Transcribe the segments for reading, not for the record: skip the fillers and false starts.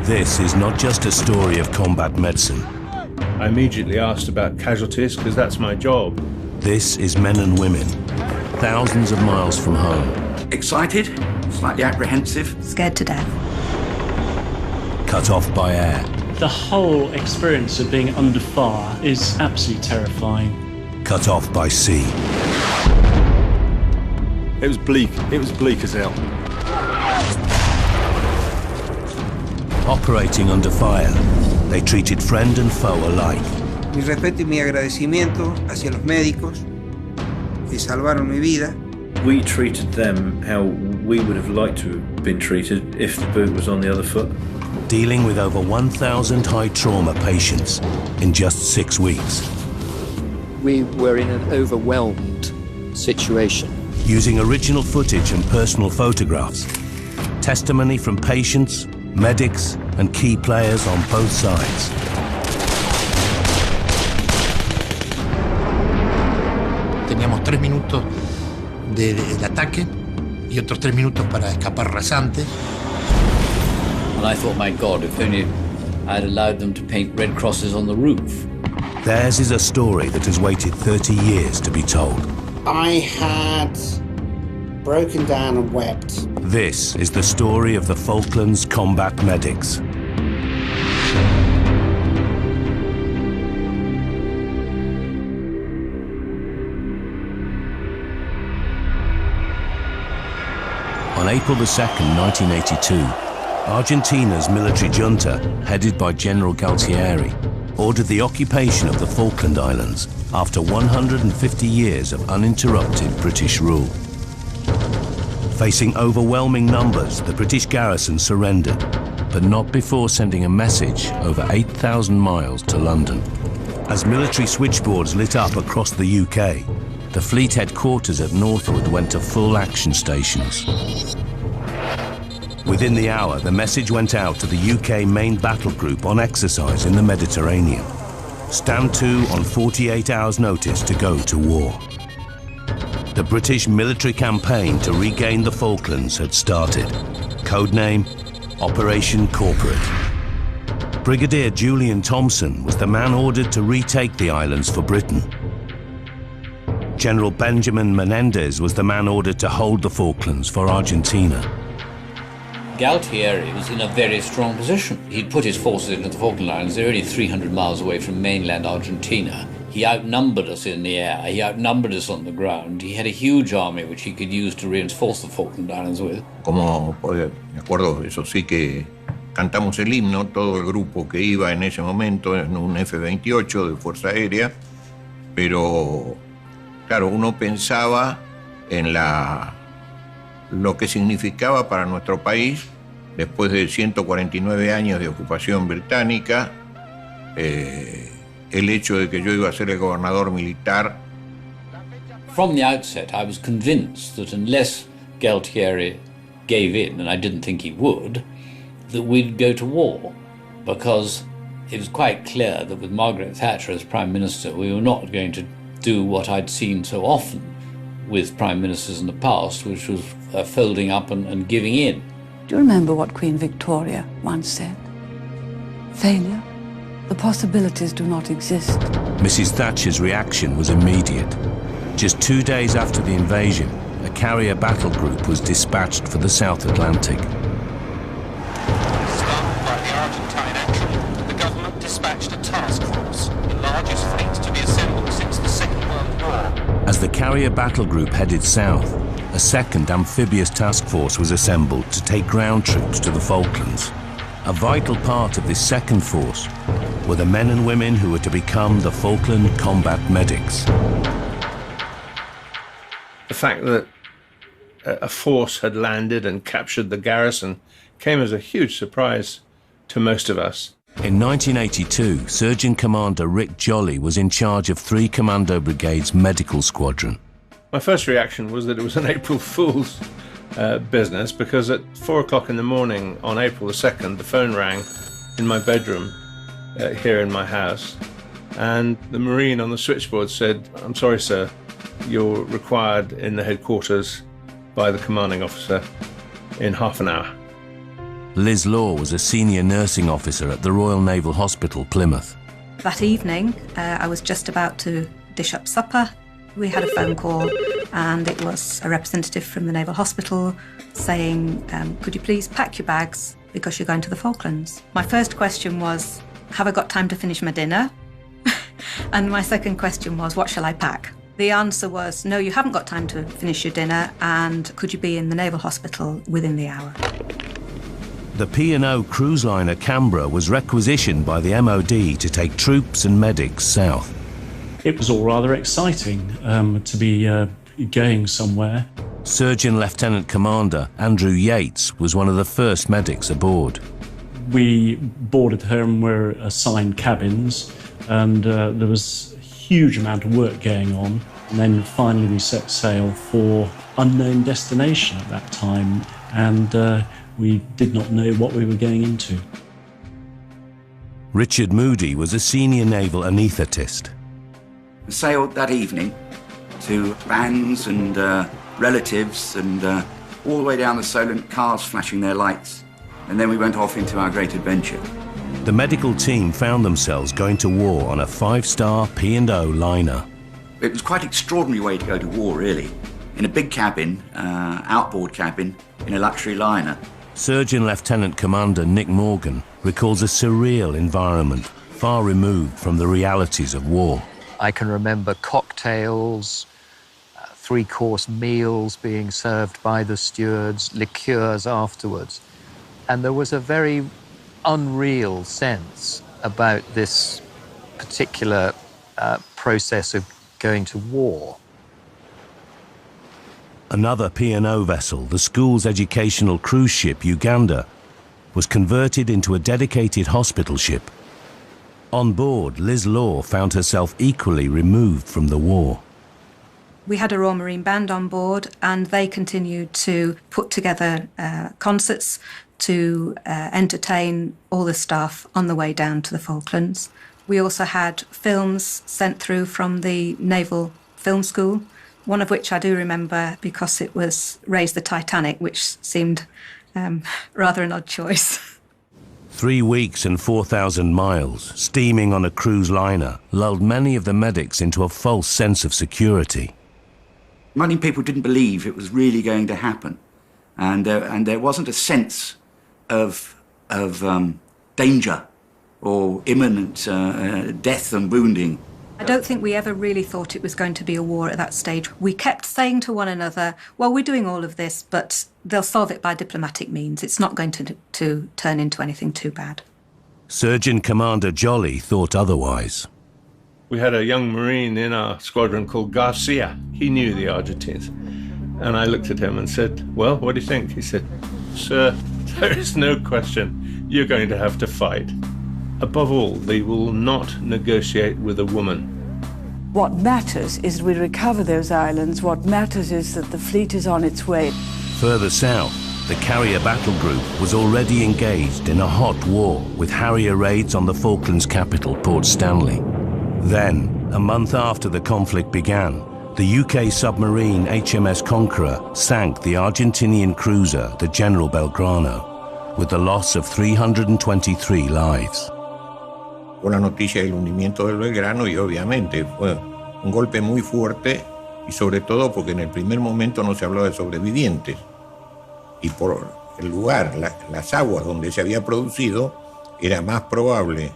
This is not just a story of combat medicine. I immediately asked about casualties, because that's my job. This is men and women, thousands of miles from home. Excited, slightly apprehensive. Scared to death. Cut off by air. The whole experience of being under fire is absolutely terrifying. Cut off by sea. It was bleak as hell. Operating under fire, they treated friend and foe alike. Mi respeto y mi agradecimiento hacia los médicos que salvaron mi vida. We treated them how we would have liked to have been treated if the boot was on the other foot. Dealing with over 1,000 high trauma patients in just 6 weeks. We were in an overwhelmed situation. Using original footage and personal photographs, testimony from patients, medics and key players on both sides. Teníamos 3 minutos del ataque y otros 3 minutos para escapar rasante. And I thought, my God, if only I'd allowed them to paint red crosses on the roof. Theirs is a story that has waited 30 years to be told. I had broken down and wept. This is the story of the Falklands Combat Medics. On April 2nd, 1982, Argentina's military junta, headed by General Galtieri, ordered the occupation of the Falkland Islands after 150 years of uninterrupted British rule. Facing overwhelming numbers, the British garrison surrendered, but not before sending a message over 8,000 miles to London. As military switchboards lit up across the UK, the fleet headquarters at Northwood went to full action stations. Within the hour, the message went out to the UK main battle group on exercise in the Mediterranean. Stand to on 48 hours' notice to go to war. The British military campaign to regain the Falklands had started. Codename Operation Corporate. Brigadier Julian Thompson was the man ordered to retake the islands for Britain. General Benjamin Menendez was the man ordered to hold the Falklands for Argentina. Galtieri was in a very strong position. He'd put his forces into the Falkland Islands. They're only 300 miles away from mainland Argentina. He outnumbered us in the air. He outnumbered us on the ground. He had a huge army which he could use to reinforce the Falkland Islands with. Me acuerdo, eso sí, que cantamos el himno, todo el grupo que iba en ese momento en un F-28 de Fuerza Aérea, pero claro, uno pensaba en lo que significaba para nuestro país, después de 149 años de ocupación británica, el hecho de que yo iba a ser el gobernador militar. From the outset, I was convinced that unless Galtieri gave in, and I didn't think he would, that we'd go to war, because it was quite clear that with Margaret Thatcher as Prime Minister, we were not going to do what I'd seen so often with Prime Ministers in the past, which was folding up and giving in. Do you remember what Queen Victoria once said? Failure? The possibilities do not exist. Mrs. Thatcher's reaction was immediate. Just 2 days after the invasion, a carrier battle group was dispatched for the South Atlantic. Stunned by the Argentine action, the government dispatched a task force, the largest fleet to be assembled since the Second World War. As the carrier battle group headed south, a second amphibious task force was assembled to take ground troops to the Falklands. A vital part of this second force were the men and women who were to become the Falkland Combat Medics. The fact that a force had landed and captured the garrison came as a huge surprise to most of us. In 1982, Surgeon Commander Rick Jolly was in charge of 3 Commando Brigade's medical squadron. My first reaction was that it was an April Fool's business, because at 4 o'clock in the morning on April the 2nd, the phone rang in my bedroom here in my house, and the Marine on the switchboard said, "I'm sorry, sir, you're required in the headquarters by the commanding officer in half an hour." Liz Law was a senior nursing officer at the Royal Naval Hospital, Plymouth. That evening, I was just about to dish up supper. We had a phone call, and it was a representative from the Naval Hospital saying, could you please pack your bags because you're going to the Falklands? My first question was, have I got time to finish my dinner? And my second question was, what shall I pack? The answer was, no, you haven't got time to finish your dinner, and could you be in the Naval Hospital within the hour? The P&O cruise liner Canberra was requisitioned by the MOD to take troops and medics south. It was all rather exciting to be going somewhere. Surgeon Lieutenant Commander Andrew Yates was one of the first medics aboard. We boarded her and were assigned cabins, and there was a huge amount of work going on. And then finally we set sail for unknown destination at that time, and we did not know what we were going into. Richard Moody was a senior naval anaesthetist. We sailed that evening to bands and relatives and all the way down the Solent, cars flashing their lights. And then we went off into our great adventure. The medical team found themselves going to war on a 5-star P&O liner. It was quite an extraordinary way to go to war, really. In a big cabin, outboard cabin, in a luxury liner. Surgeon Lieutenant Commander Nick Morgan recalls a surreal environment, far removed from the realities of war. I can remember cocktails, 3-course meals being served by the stewards, liqueurs afterwards. And there was a very unreal sense about this particular process of going to war. Another P&O vessel, the school's educational cruise ship Uganda, was converted into a dedicated hospital ship. On board, Liz Law found herself equally removed from the war. We had a Royal Marine Band on board, and they continued to put together concerts to entertain all the staff on the way down to the Falklands. We also had films sent through from the Naval Film School, one of which I do remember because it was Raise the Titanic, which seemed rather an odd choice. 3 weeks and 4,000 miles, steaming on a cruise liner, lulled many of the medics into a false sense of security. Many people didn't believe it was really going to happen. And there wasn't a sense of danger or imminent death and wounding. I don't think we ever really thought it was going to be a war at that stage. We kept saying to one another, well, we're doing all of this, but they'll solve it by diplomatic means. It's not going to turn into anything too bad. Surgeon Commander Jolly thought otherwise. We had a young Marine in our squadron called Garcia. He knew the Argentines. And I looked at him and said, well, what do you think? He said, sir, there is no question you're going to have to fight. Above all, they will not negotiate with a woman. What matters is we recover those islands. What matters is that the fleet is on its way. Further south, the carrier battle group was already engaged in a hot war with Harrier raids on the Falklands capital, Port Stanley. Then, a month after the conflict began, the UK submarine HMS Conqueror sank the Argentinian cruiser, the General Belgrano, with the loss of 323 lives. Con la noticia del hundimiento del Belgrano, y obviamente fue un golpe muy fuerte, y sobre todo porque en el primer momento no se hablaba de sobrevivientes. Y por el lugar, las aguas donde se había producido, era más probable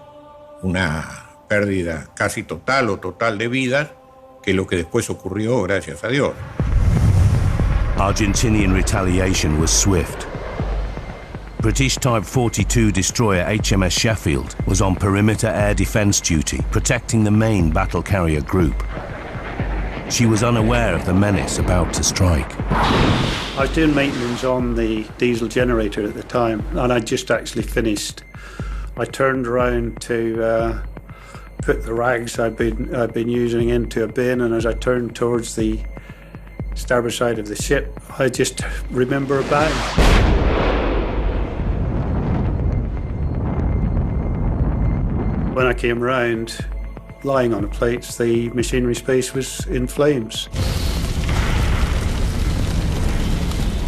una pérdida casi total o total de vidas que lo que después ocurrió, gracias a Dios. Argentinian retaliation was swift. British Type 42 destroyer HMS Sheffield was on perimeter air defence duty, protecting the main battle carrier group. She was unaware of the menace about to strike. I was doing maintenance on the diesel generator at the time, and I'd just actually finished. I turned around to put the rags I'd been using into a bin, and as I turned towards the starboard side of the ship, I just remember a bang. When I came round, lying on the plates, the machinery space was in flames.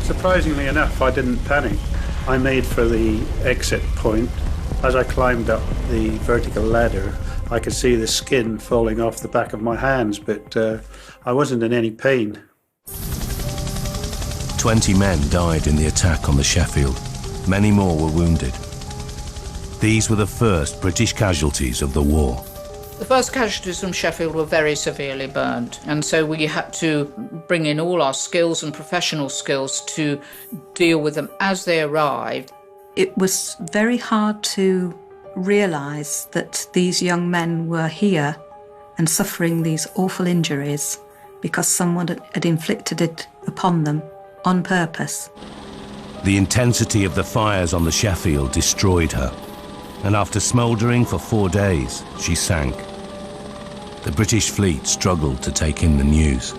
Surprisingly enough, I didn't panic. I made for the exit point. As I climbed up the vertical ladder, I could see the skin falling off the back of my hands, but I wasn't in any pain. 20 men died in the attack on the Sheffield. Many more were wounded. These were the first British casualties of the war. The first casualties from Sheffield were very severely burned, and so we had to bring in all our skills and professional skills to deal with them as they arrived. It was very hard to realise that these young men were here and suffering these awful injuries because someone had inflicted it upon them on purpose. The intensity of the fires on the Sheffield destroyed her, and after smouldering for 4 days, she sank. The British fleet struggled to take in the news.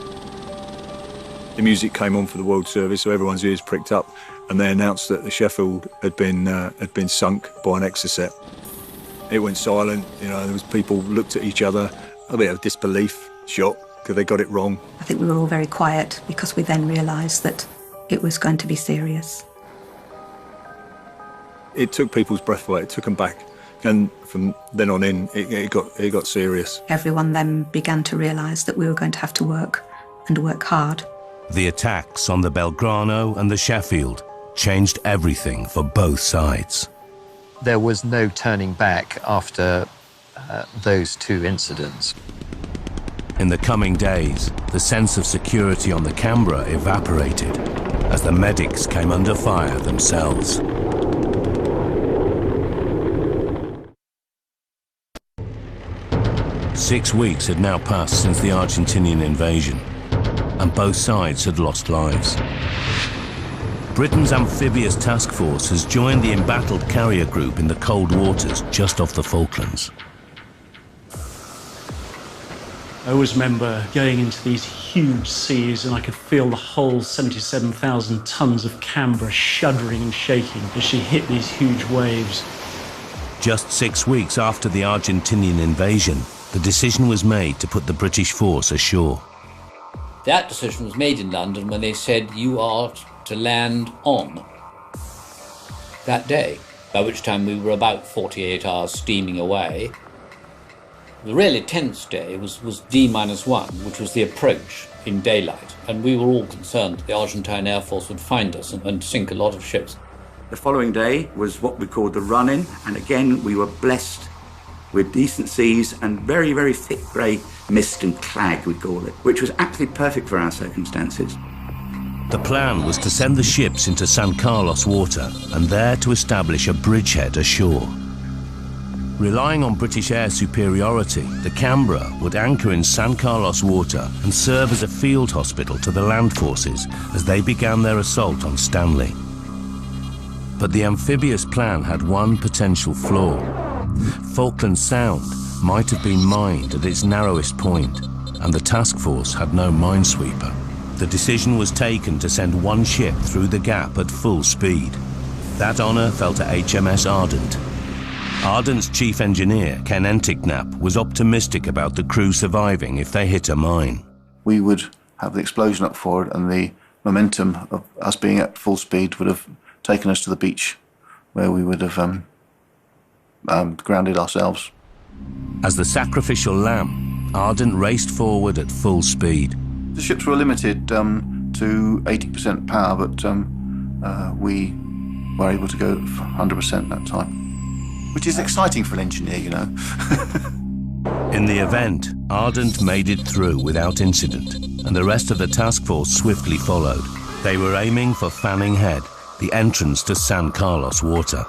The music came on for the World Service, so everyone's ears pricked up, and they announced that the Sheffield had been sunk by an Exocet. It went silent. There was people looked at each other, a bit of disbelief, shock, because they got it wrong. I think we were all very quiet because we then realised that it was going to be serious. It took people's breath away. It took them back. And from then on in, it got serious. Everyone then began to realise that we were going to have to work, and work hard. The attacks on the Belgrano and the Sheffield changed everything for both sides. There was no turning back after those two incidents. In the coming days, the sense of security on the Canberra evaporated as the medics came under fire themselves. Six weeks had now passed since the Argentinian invasion, and both sides had lost lives. Britain's amphibious task force has joined the embattled carrier group in the cold waters just off the Falklands. I always remember going into these huge seas and I could feel the whole 77,000 tons of Canberra shuddering and shaking as she hit these huge waves. Just 6 weeks after the Argentinian invasion, the decision was made to put the British force ashore. That decision was made in London when they said you are to land on that day, by which time we were about 48 hours steaming away. The really tense day was D-1, which was the approach in daylight, and we were all concerned that the Argentine Air Force would find us and sink a lot of ships. The following day was what we called the run-in, and again we were blessed with decent seas and very, very thick grey mist and clag, we call it, which was absolutely perfect for our circumstances. The plan was to send the ships into San Carlos water and there to establish a bridgehead ashore. Relying on British air superiority, the Canberra would anchor in San Carlos water and serve as a field hospital to the land forces as they began their assault on Stanley. But the amphibious plan had one potential flaw. Falkland Sound might have been mined at its narrowest point, and the task force had no minesweeper. The decision was taken to send one ship through the gap at full speed. That honour fell to HMS Ardent. Ardent's chief engineer, Ken Enticknap, was optimistic about the crew surviving if they hit a mine. We would have the explosion up forward, and the momentum of us being at full speed would have taken us to the beach, where we would have grounded ourselves. As the sacrificial lamb, Ardent raced forward at full speed. The ships were limited to 80% power, but we were able to go 100% that time. Which is exciting for an engineer, you know. In the event, Ardent made it through without incident, and the rest of the task force swiftly followed. They were aiming for Fanning Head, the entrance to San Carlos water.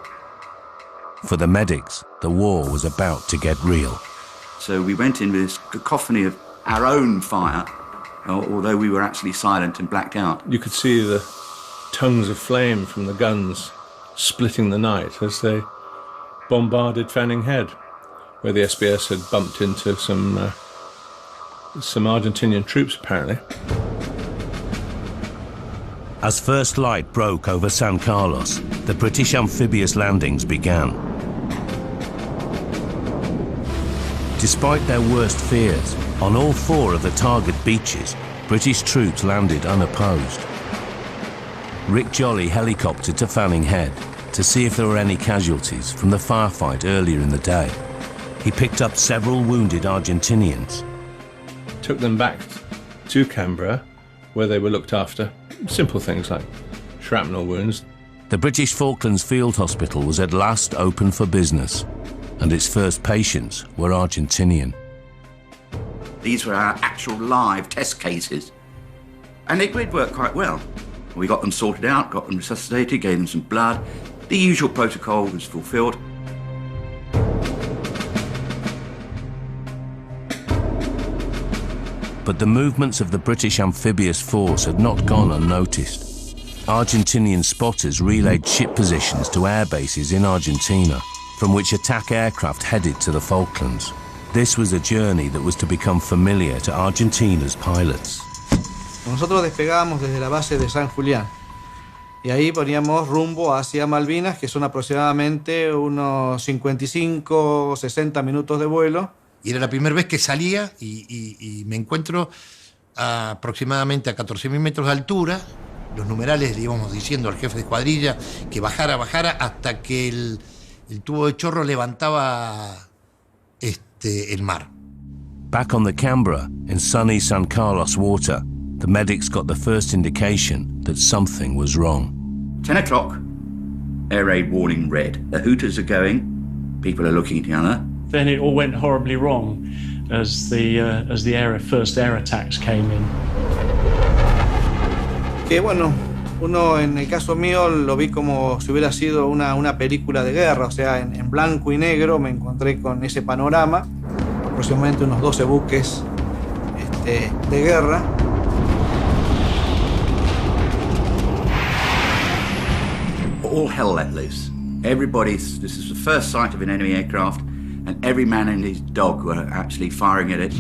For the medics, the war was about to get real. So we went in with this cacophony of our own fire, although we were actually silent and blacked out. You could see the tongues of flame from the guns splitting the night as they bombarded Fanning Head, where the SBS had bumped into some Argentinian troops, apparently. As first light broke over San Carlos, the British amphibious landings began. Despite their worst fears, on all four of the target beaches, British troops landed unopposed. Rick Jolly helicoptered to Fanning Head to see if there were any casualties from the firefight earlier in the day. He picked up several wounded Argentinians. Took them back to Canberra, where they were looked after. Simple things like shrapnel wounds. The British Falklands Field Hospital was at last open for business, and its first patients were Argentinian. These were our actual live test cases, and it did work quite well. We got them sorted out, got them resuscitated, gave them some blood. The usual protocol was fulfilled. But the movements of the British amphibious force had not gone unnoticed. Argentinian spotters relayed ship positions to air bases in Argentina, from which attack aircraft headed to the Falklands. This was a journey that was to become familiar to Argentina's pilots. Nosotros despegábamos desde la base de San Julián y ahí poníamos rumbo hacia Malvinas, que son aproximadamente unos 55 o 60 minutos de vuelo. Y era la primera vez que salía y me encuentro aproximadamente a 14.000 metros de altura. Los numerales le íbamos diciendo al jefe de escuadrilla que bajara hasta que el tubo de chorro levantaba el mar. Back on the Canberra, in sunny San Carlos water, the medics got the first indication that something was wrong. 10 o'clock, air raid warning red. The hooters are going, people are looking at each other. Then it all went horribly wrong as the first air attacks came in. Que bueno, uno en el caso mío lo vi como si hubiera sido una película de guerra, o sea, en blanco y negro me encontré con ese panorama, aproximadamente unos 12 buques de guerra. All hell let loose. This is the first sight of an enemy aircraft, and every man and his dog were actually firing at it.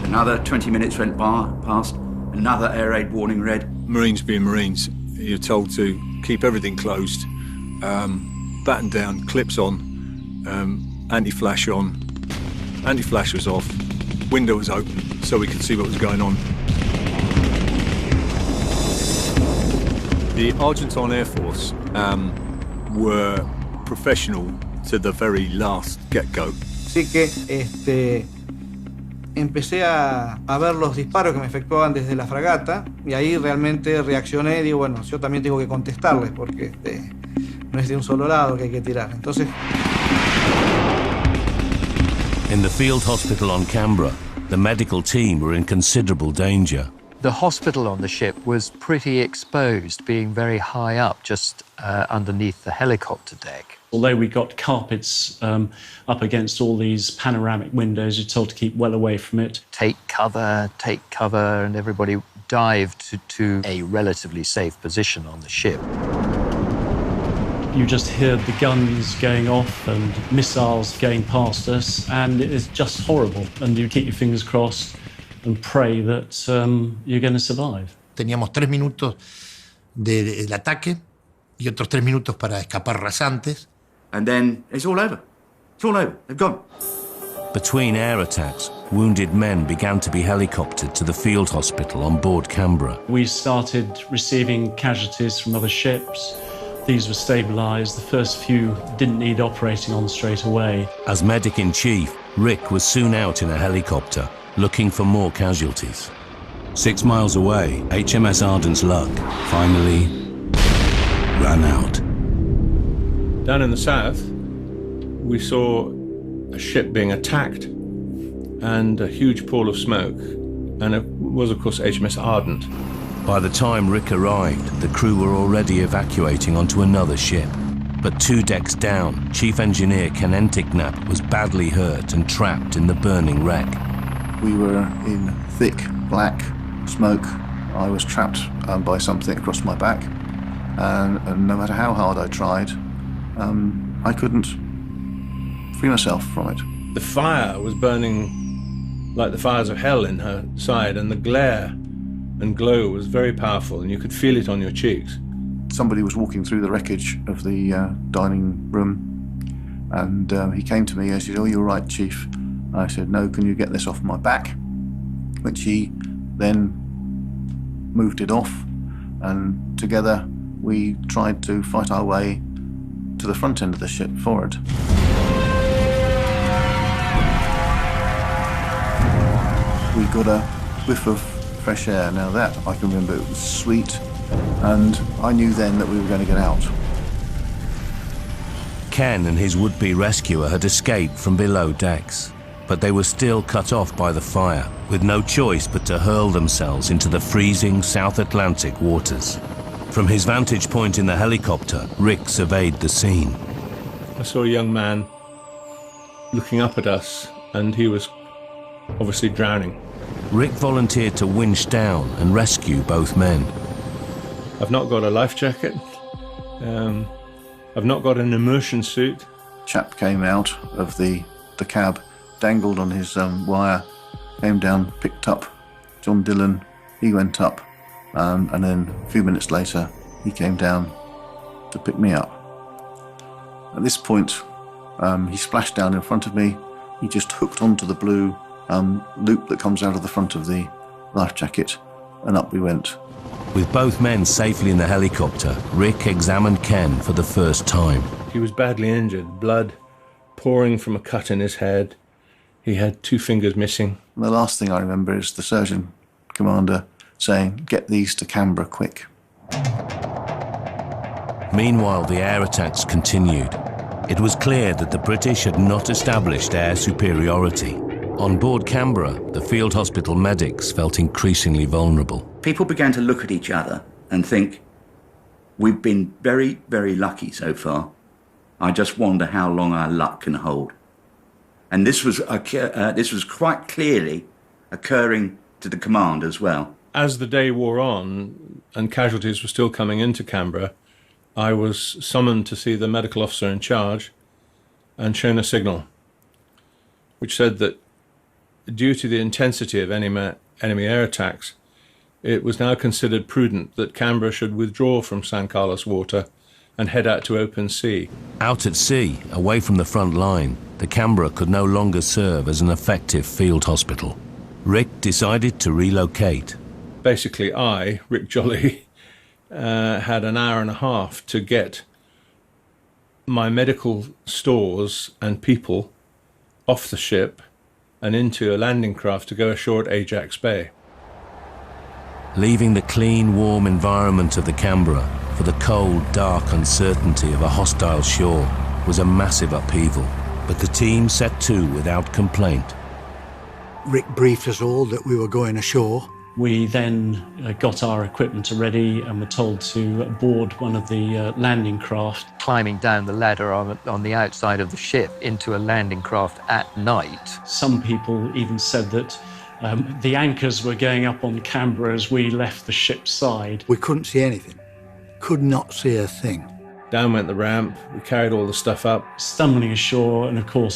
Another 20 minutes went past, another air raid warning red. Marines being Marines, you're told to keep everything closed, batten down, clips on, anti-flash on. Anti-flash was off, window was open so we could see what was going on. The Argentine Air Force were professional to the very last get-go. Así que empecé a ver los disparos que me efectuaban desde la fragata y ahí realmente reaccioné y digo, bueno, yo también tengo que contestarles porque no es de un solo lado que hay que tirar. Entonces... In the field hospital on Canberra, the medical team were in considerable danger. The hospital on the ship was pretty exposed, being very high up, just underneath the helicopter deck. Although we got carpets up against all these panoramic windows, you're told to keep well away from it. Take cover, and everybody dived to a relatively safe position on the ship. You just heard the guns going off and missiles going past us, and it is just horrible. And you keep your fingers crossed and pray that you're going to survive. Teníamos 3 minutos del ataque y otros 3 minutos para escapar rasantes. And then it's all over. It's all over. They've gone. Between air attacks, wounded men began to be helicoptered to the field hospital on board Canberra. We started receiving casualties from other ships. These were stabilised. The first few didn't need operating on straight away. As medic-in-chief, Rick was soon out in a helicopter, looking for more casualties. 6 miles away, HMS Ardent's luck finally ran out. Down in the south, we saw a ship being attacked and a huge pool of smoke, and it was, of course, HMS Ardent. By the time Rick arrived, the crew were already evacuating onto another ship. But 2 decks down, Chief Engineer Ken Enticknap was badly hurt and trapped in the burning wreck. We were in thick black smoke. I was trapped by something across my back, and no matter how hard I tried, I couldn't free myself from it. The fire was burning like the fires of hell in her side, and the glare and glow was very powerful, and you could feel it on your cheeks. Somebody was walking through the wreckage of the dining room, and he came to me and said, "Oh, you're right, Chief." I said, "No, can you get this off my back?" Which he then moved it off, and together we tried to fight our way to the front end of the ship forward. We got a whiff of fresh air. Now that I can remember, it was sweet, and I knew then that we were going to get out. Ken and his would-be rescuer had escaped from below decks, but they were still cut off by the fire, with no choice but to hurl themselves into the freezing South Atlantic waters. From his vantage point in the helicopter, Rick surveyed the scene. I saw a young man looking up at us, and he was obviously drowning. Rick volunteered to winch down and rescue both men. I've not got a life jacket. I've not got an immersion suit. Chap came out of the cab, dangled on his wire, came down, picked up John Dillon. He went up, and then a few minutes later, he came down to pick me up. At this point, he splashed down in front of me. He just hooked onto the blue loop that comes out of the front of the life jacket, and up we went. With both men safely in the helicopter, Rick examined Ken for the first time. He was badly injured, blood pouring from a cut in his head. He had 2 fingers missing. And the last thing I remember is the surgeon commander saying, "Get these to Canberra quick." Meanwhile, the air attacks continued. It was clear that the British had not established air superiority. On board Canberra, the field hospital medics felt increasingly vulnerable. People began to look at each other and think, we've been very, very lucky so far. I just wonder how long our luck can hold. And this was quite clearly occurring to the command as well. As the day wore on and casualties were still coming into Canberra, I was summoned to see the medical officer in charge and shown a signal which said that due to the intensity of enemy air attacks, it was now considered prudent that Canberra should withdraw from San Carlos water and head out to open sea. Out at sea, away from the front line, the Canberra could no longer serve as an effective field hospital. Rick decided to relocate. Basically, I, Rick Jolly, had an hour and a half to get my medical stores and people off the ship and into a landing craft to go ashore at Ajax Bay. Leaving the clean, warm environment of the Canberra for the cold, dark uncertainty of a hostile shore was a massive upheaval, but the team set to without complaint. Rick briefed us all that we were going ashore. We then got our equipment ready and were told to board one of the landing craft. Climbing down the ladder on the outside of the ship into a landing craft at night. Some people even said that the anchors were going up on Canberra as we left the ship's side. We couldn't see anything. Could not see a thing. Down went the ramp, we carried all the stuff up. Stumbling ashore and, of course,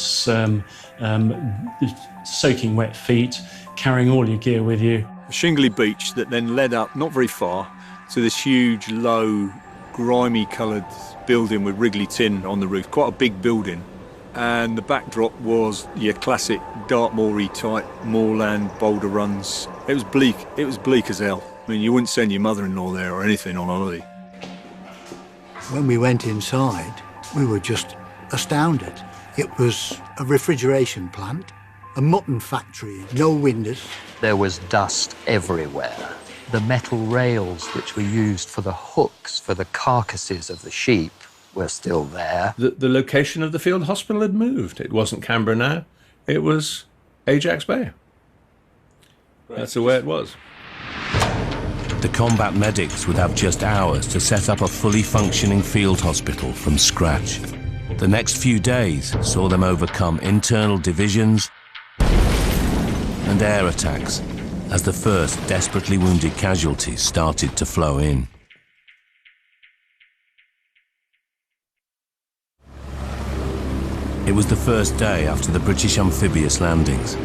soaking wet feet, carrying all your gear with you. A shingly beach that then led up, not very far, to this huge, low, grimy-coloured building with wriggly tin on the roof. Quite a big building. And the backdrop was your classic Dartmoor-y type moorland boulder runs. It was bleak. It was bleak as hell. I mean, you wouldn't send your mother-in-law there or anything on holiday. When we went inside, we were just astounded. It was a refrigeration plant, a mutton factory, no windows. There was dust everywhere. The metal rails which were used for the hooks for the carcasses of the sheep were still there. The location of the field hospital had moved. It wasn't Canberra now. It was Ajax Bay. That's the way it was. The combat medics would have just hours to set up a fully functioning field hospital from scratch. The next few days saw them overcome internal divisions and air attacks as the first desperately wounded casualties started to flow in. It was the first day after the British amphibious landings.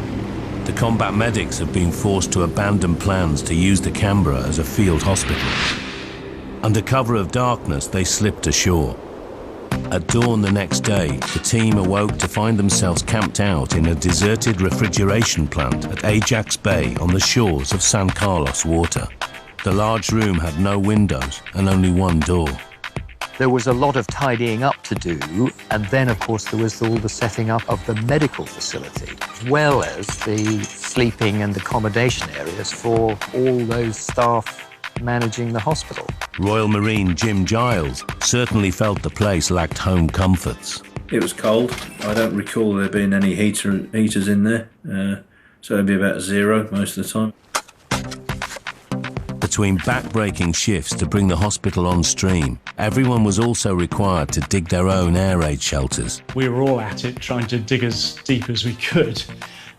The combat medics had been forced to abandon plans to use the Canberra as a field hospital. Under cover of darkness, they slipped ashore. At dawn the next day, the team awoke to find themselves camped out in a deserted refrigeration plant at Ajax Bay on the shores of San Carlos water. The large room had no windows and only one door. There was a lot of tidying up to do, and then, of course, there was all the setting up of the medical facility, as well as the sleeping and accommodation areas for all those staff managing the hospital. Royal Marine Jim Giles certainly felt the place lacked home comforts. It was cold. I don't recall there being any heaters in there, so it'd be about 0 most of the time. Between back-breaking shifts to bring the hospital on stream, everyone was also required to dig their own air raid shelters. We were all at it, trying to dig as deep as we could.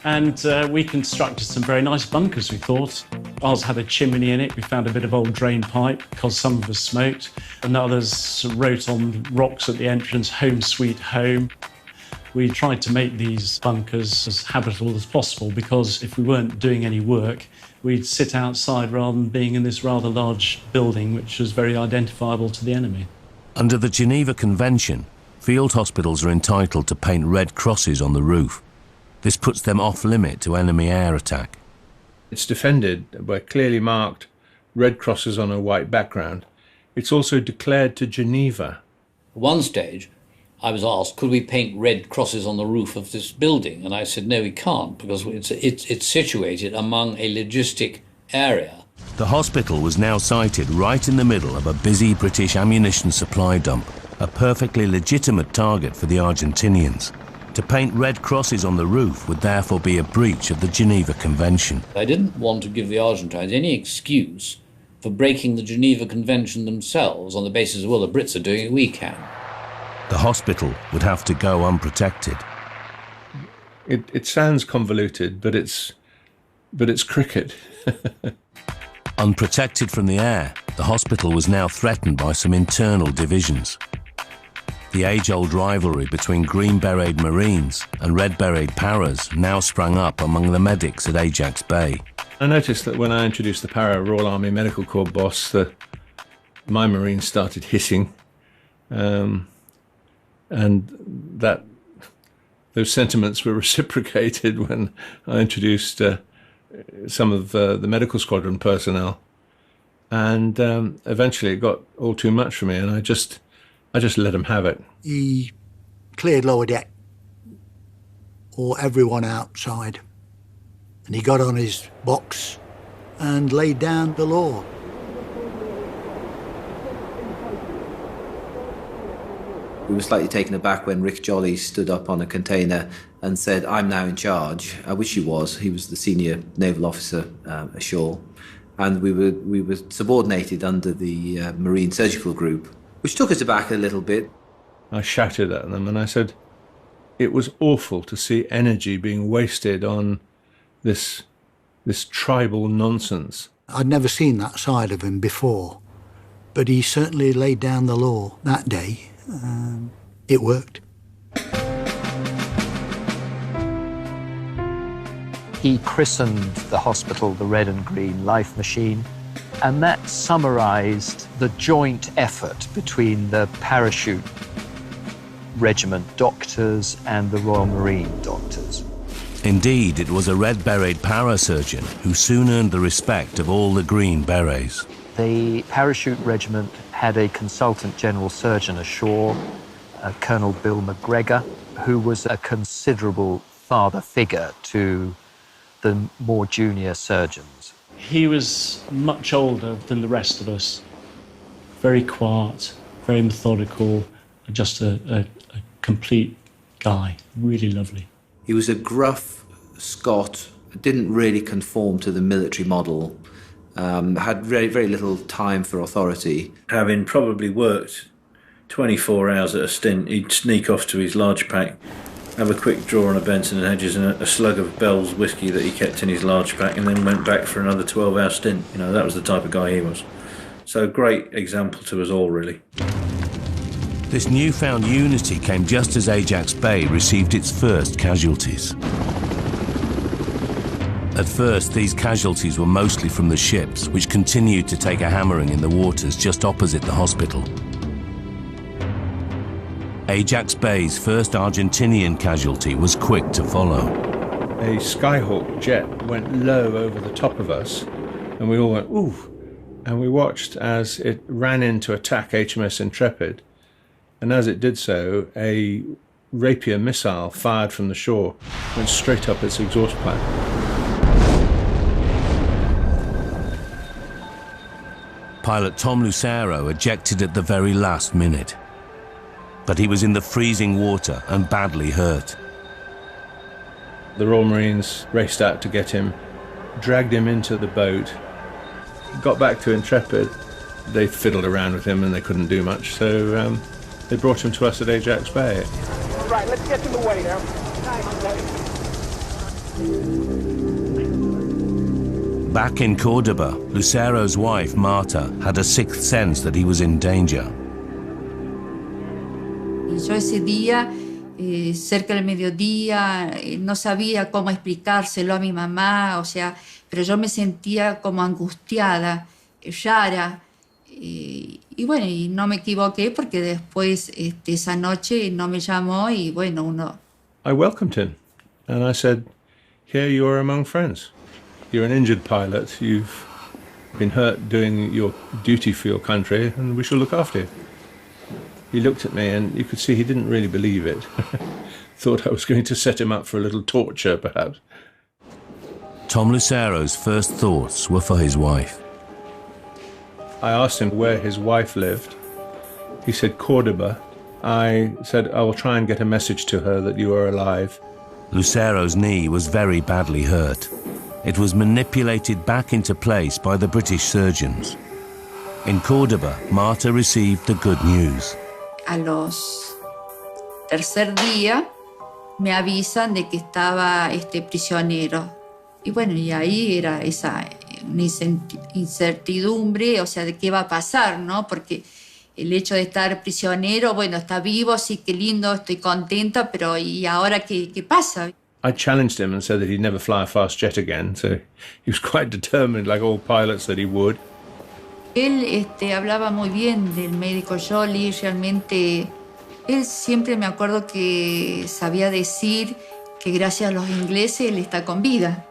And we constructed some very nice bunkers, we thought. Ours had a chimney in it. We found a bit of old drain pipe because some of us smoked. And others wrote on rocks at the entrance, "Home Sweet Home." We tried to make these bunkers as habitable as possible because if we weren't doing any work, we'd sit outside rather than being in this rather large building, which was very identifiable to the enemy. Under the Geneva Convention, field hospitals are entitled to paint red crosses on the roof. This puts them off-limit to enemy air attack. It's defended by clearly marked red crosses on a white background. It's also declared to Geneva. At one stage, I was asked, could we paint red crosses on the roof of this building? And I said, no, we can't, because it's situated among a logistic area. The hospital was now sited right in the middle of a busy British ammunition supply dump, a perfectly legitimate target for the Argentinians. To paint red crosses on the roof would therefore be a breach of the Geneva Convention. I didn't want to give the Argentines any excuse for breaking the Geneva Convention themselves on the basis of, well, the Brits are doing it, we can. The hospital would have to go unprotected. It sounds convoluted, but it's cricket. Unprotected from the air, the hospital was now threatened by some internal divisions. The age-old rivalry between Green Beret Marines and Red Beret Paras now sprang up among the medics at Ajax Bay. I noticed that when I introduced the Para Royal Army Medical Corps boss, my Marines started hissing, and those sentiments were reciprocated when I introduced some of the medical squadron personnel, and eventually it got all too much for me, and I just let him have it. He cleared lower deck, or everyone outside, and he got on his box and laid down the law. We were slightly taken aback when Rick Jolly stood up on a container and said, "I'm now in charge," which he was. He was the senior naval officer ashore, and we were subordinated under the Marine Surgical Group, which took us aback a little bit. I shouted at them and I said, it was awful to see energy being wasted on this tribal nonsense. I'd never seen that side of him before, but he certainly laid down the law that day. It worked. He christened the hospital the Red and Green Life Machine, and that summarized the joint effort between the parachute regiment doctors and the Royal Marine doctors. Indeed, it was a Red Beret parasurgeon who soon earned the respect of all the Green Berets. The parachute regiment had a consultant general surgeon ashore, Colonel Bill McGregor, who was a considerable father figure to the more junior surgeons. He was much older than the rest of us. Very quiet, very methodical, just a complete guy, really lovely. He was a gruff Scot, didn't really conform to the military model, had very, very little time for authority. Having probably worked 24 hours at a stint, he'd sneak off to his large pack, have a quick draw on a Benson & Hedges and a slug of Bell's whiskey that he kept in his large pack, and then went back for another 12-hour stint. You know, that was the type of guy he was. So great example to us all, really. This newfound unity came just as Ajax Bay received its first casualties. At first, these casualties were mostly from the ships, which continued to take a hammering in the waters just opposite the hospital. Ajax Bay's first Argentinian casualty was quick to follow. A Skyhawk jet went low over the top of us, and we all went, ooh, and we watched as it ran in to attack HMS Intrepid, and as it did so, a Rapier missile fired from the shore went straight up its exhaust pipe. Pilot Tom Lucero ejected at the very last minute, but he was in the freezing water and badly hurt. The Royal Marines raced out to get him, dragged him into the boat, got back to Intrepid. They fiddled around with him and they couldn't do much, so they brought him to us at Ajax Bay. Right, let's get him away now. Back in Cordoba, Lucero's wife, Marta, had a sixth sense that he was in danger. Y yo ese día, cerca del mediodía, no sabía cómo explicárselo a mi mamá, o sea, pero yo me sentía como angustiada, rara. Y bueno, y no me equivoqué porque después esa noche no me llamó y bueno, uno... I welcomed him and I said, here you are among friends. You're an injured pilot, you've been hurt doing your duty for your country and we shall look after you. He looked at me and you could see he didn't really believe it. Thought I was going to set him up for a little torture, perhaps. Tom Lucero's first thoughts were for his wife. I asked him where his wife lived. He said Cordoba. I said, I will try and get a message to her that you are alive. Lucero's knee was very badly hurt. It was manipulated back into place by the British surgeons. In Cordoba, Marta received the good news. A los tercer día me avisan de que estaba prisionero. Y bueno, y ahí era esa una incertidumbre, o sea, de qué va a pasar, ¿no? Porque el hecho de estar prisionero, bueno, está vivo, sí, qué lindo, estoy contenta, pero ¿y ahora qué pasa? I challenged him and said that he'd never fly a fast jet again, so he was quite determined, like all pilots, that he would. Él hablaba muy bien del médico Jolly, realmente él siempre me acuerdo que sabía decir que gracias a los ingleses él está con vida.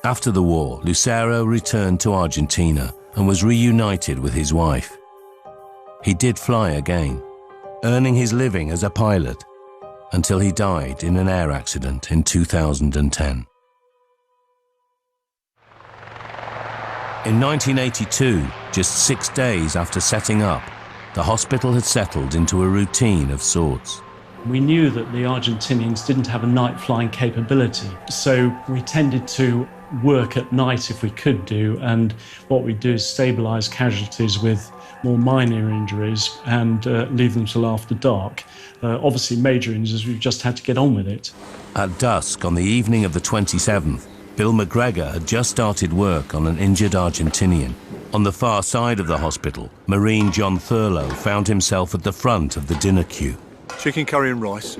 After the war, Lucero returned to Argentina and was reunited with his wife. He did fly again, earning his living as a pilot until he died in an air accident in 2010. In 1982, just 6 days after setting up, the hospital had settled into a routine of sorts. We knew that the Argentinians didn't have a night flying capability, so we tended to work at night if we could do, and what we do is stabilise casualties with more minor injuries and leave them till after dark. Obviously major injuries, we've just had to get on with it. At dusk on the evening of the 27th, Bill McGregor had just started work on an injured Argentinian. On the far side of the hospital, Marine John Thurlow found himself at the front of the dinner queue. Chicken curry and rice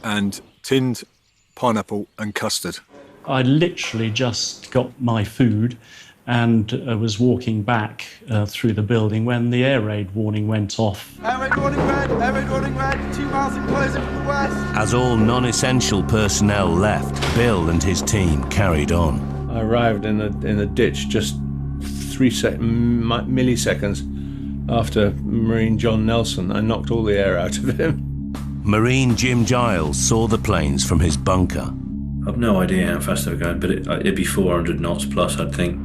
and tinned pineapple and custard. I literally just got my food and was walking back through the building when the air raid warning went off. Air raid warning red, 2 miles enclosure from the west. As all non-essential personnel left, Bill and his team carried on. I arrived in the ditch just 3 milliseconds after Marine John Nelson. I knocked all the air out of him. Marine Jim Giles saw the planes from his bunker. I've no idea how fast they were going, but it'd be 400 knots plus, I'd think.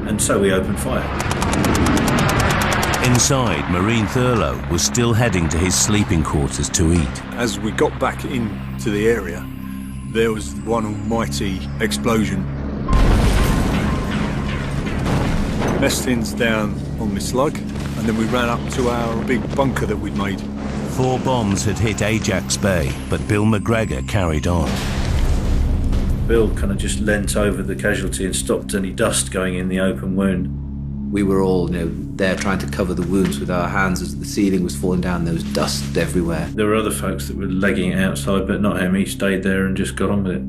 And so we opened fire. Inside, Marine Thurlow was still heading to his sleeping quarters to eat. As we got back into the area, there was one almighty explosion. Mess tins down on my slug, and then we ran up to our big bunker that we'd made. 4 bombs had hit Ajax Bay, but Bill McGregor carried on. Bill kind of just leant over the casualty and stopped any dust going in the open wound. We were all, there trying to cover the wounds with our hands as the ceiling was falling down. There was dust everywhere. There were other folks that were legging it outside, but not him. He stayed there and just got on with it.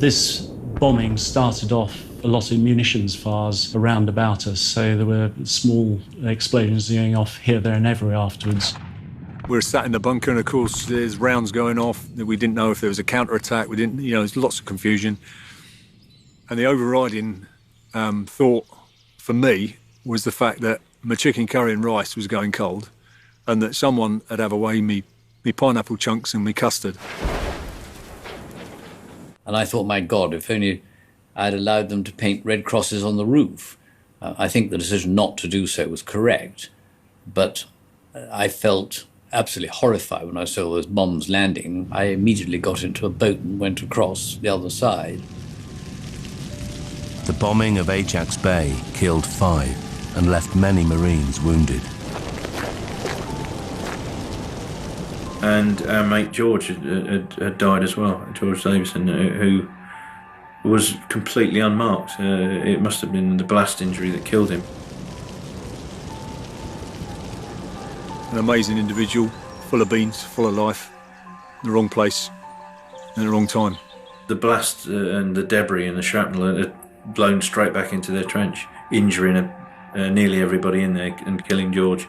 This bombing started off a lot of munitions fires around about us, so there were small explosions going off here, there and everywhere afterwards. We were sat in the bunker, and of course there's rounds going off. We didn't know if there was a counter-attack. We didn't, there's lots of confusion. And the overriding thought for me was the fact that my chicken curry and rice was going cold, and that someone had have away me pineapple chunks and me custard. And I thought, my God, if only I'd allowed them to paint red crosses on the roof. I think the decision not to do so was correct, but I felt absolutely horrified when I saw those bombs landing. I immediately got into a boat and went across the other side. The bombing of Ajax Bay killed 5 and left many Marines wounded. And our mate George had died as well, George Davison, who was completely unmarked. It must have been the blast injury that killed him. An amazing individual, full of beans, full of life, in the wrong place, in the wrong time. The blast and the debris and the shrapnel had blown straight back into their trench, injuring nearly everybody in there and killing George.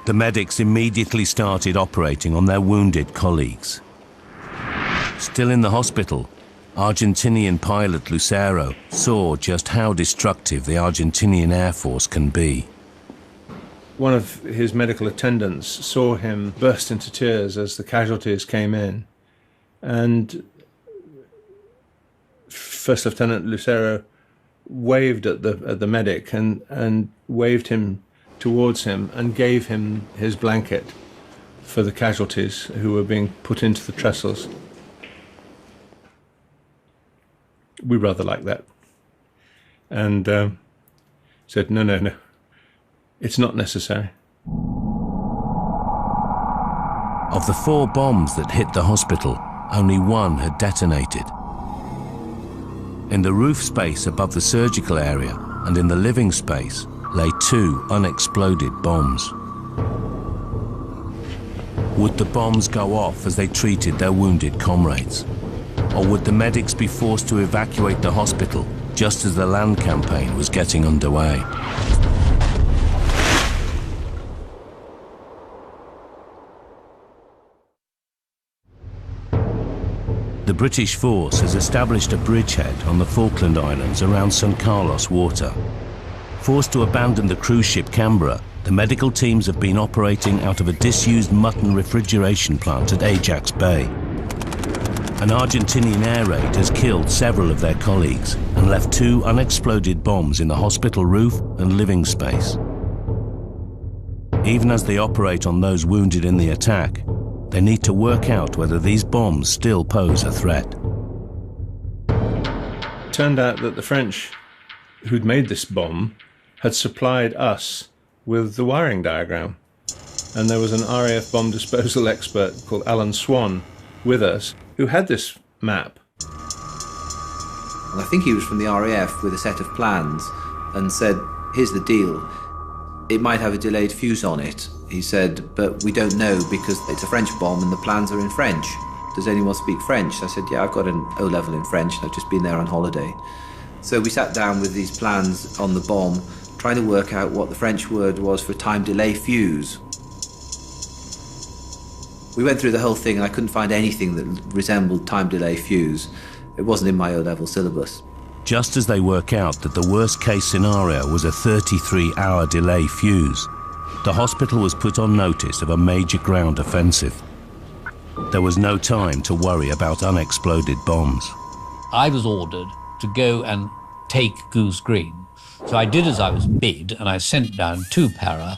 The medics immediately started operating on their wounded colleagues. Still in the hospital, Argentinian pilot Lucero saw just how destructive the Argentinian Air Force can be. One of his medical attendants saw him burst into tears as the casualties came in, and First Lieutenant Lucero waved at the medic and waved him towards him and gave him his blanket for the casualties who were being put into the trestles. We rather liked that, and said, no, it's not necessary. Of the 4 bombs that hit the hospital, only 1 had detonated. In the roof space above the surgical area and in the living space lay 2 unexploded bombs. Would the bombs go off as they treated their wounded comrades? Or would the medics be forced to evacuate the hospital just as the land campaign was getting underway? The British force has established a bridgehead on the Falkland Islands around St. Carlos water. Forced to abandon the cruise ship Canberra, the medical teams have been operating out of a disused mutton refrigeration plant at Ajax Bay. An Argentinian air raid has killed several of their colleagues and left 2 unexploded bombs in the hospital roof and living space. Even as they operate on those wounded in the attack, they need to work out whether these bombs still pose a threat. It turned out that the French who'd made this bomb had supplied us with the wiring diagram. And there was an RAF bomb disposal expert called Alan Swan with us who had this map. And I think he was from the RAF with a set of plans and said, here's the deal. It might have a delayed fuse on it, he said, but we don't know because it's a French bomb and the plans are in French. Does anyone speak French? I said, yeah, I've got an O-level in French and I've just been there on holiday. So we sat down with these plans on the bomb, trying to work out what the French word was for time delay fuse. We went through the whole thing and I couldn't find anything that resembled time delay fuse. It wasn't in my O-level syllabus. Just as they work out that the worst case scenario was a 33-hour delay fuse, the hospital was put on notice of a major ground offensive. There was no time to worry about unexploded bombs. I was ordered to go and take Goose Green. So I did as I was bid, and I sent down 2 para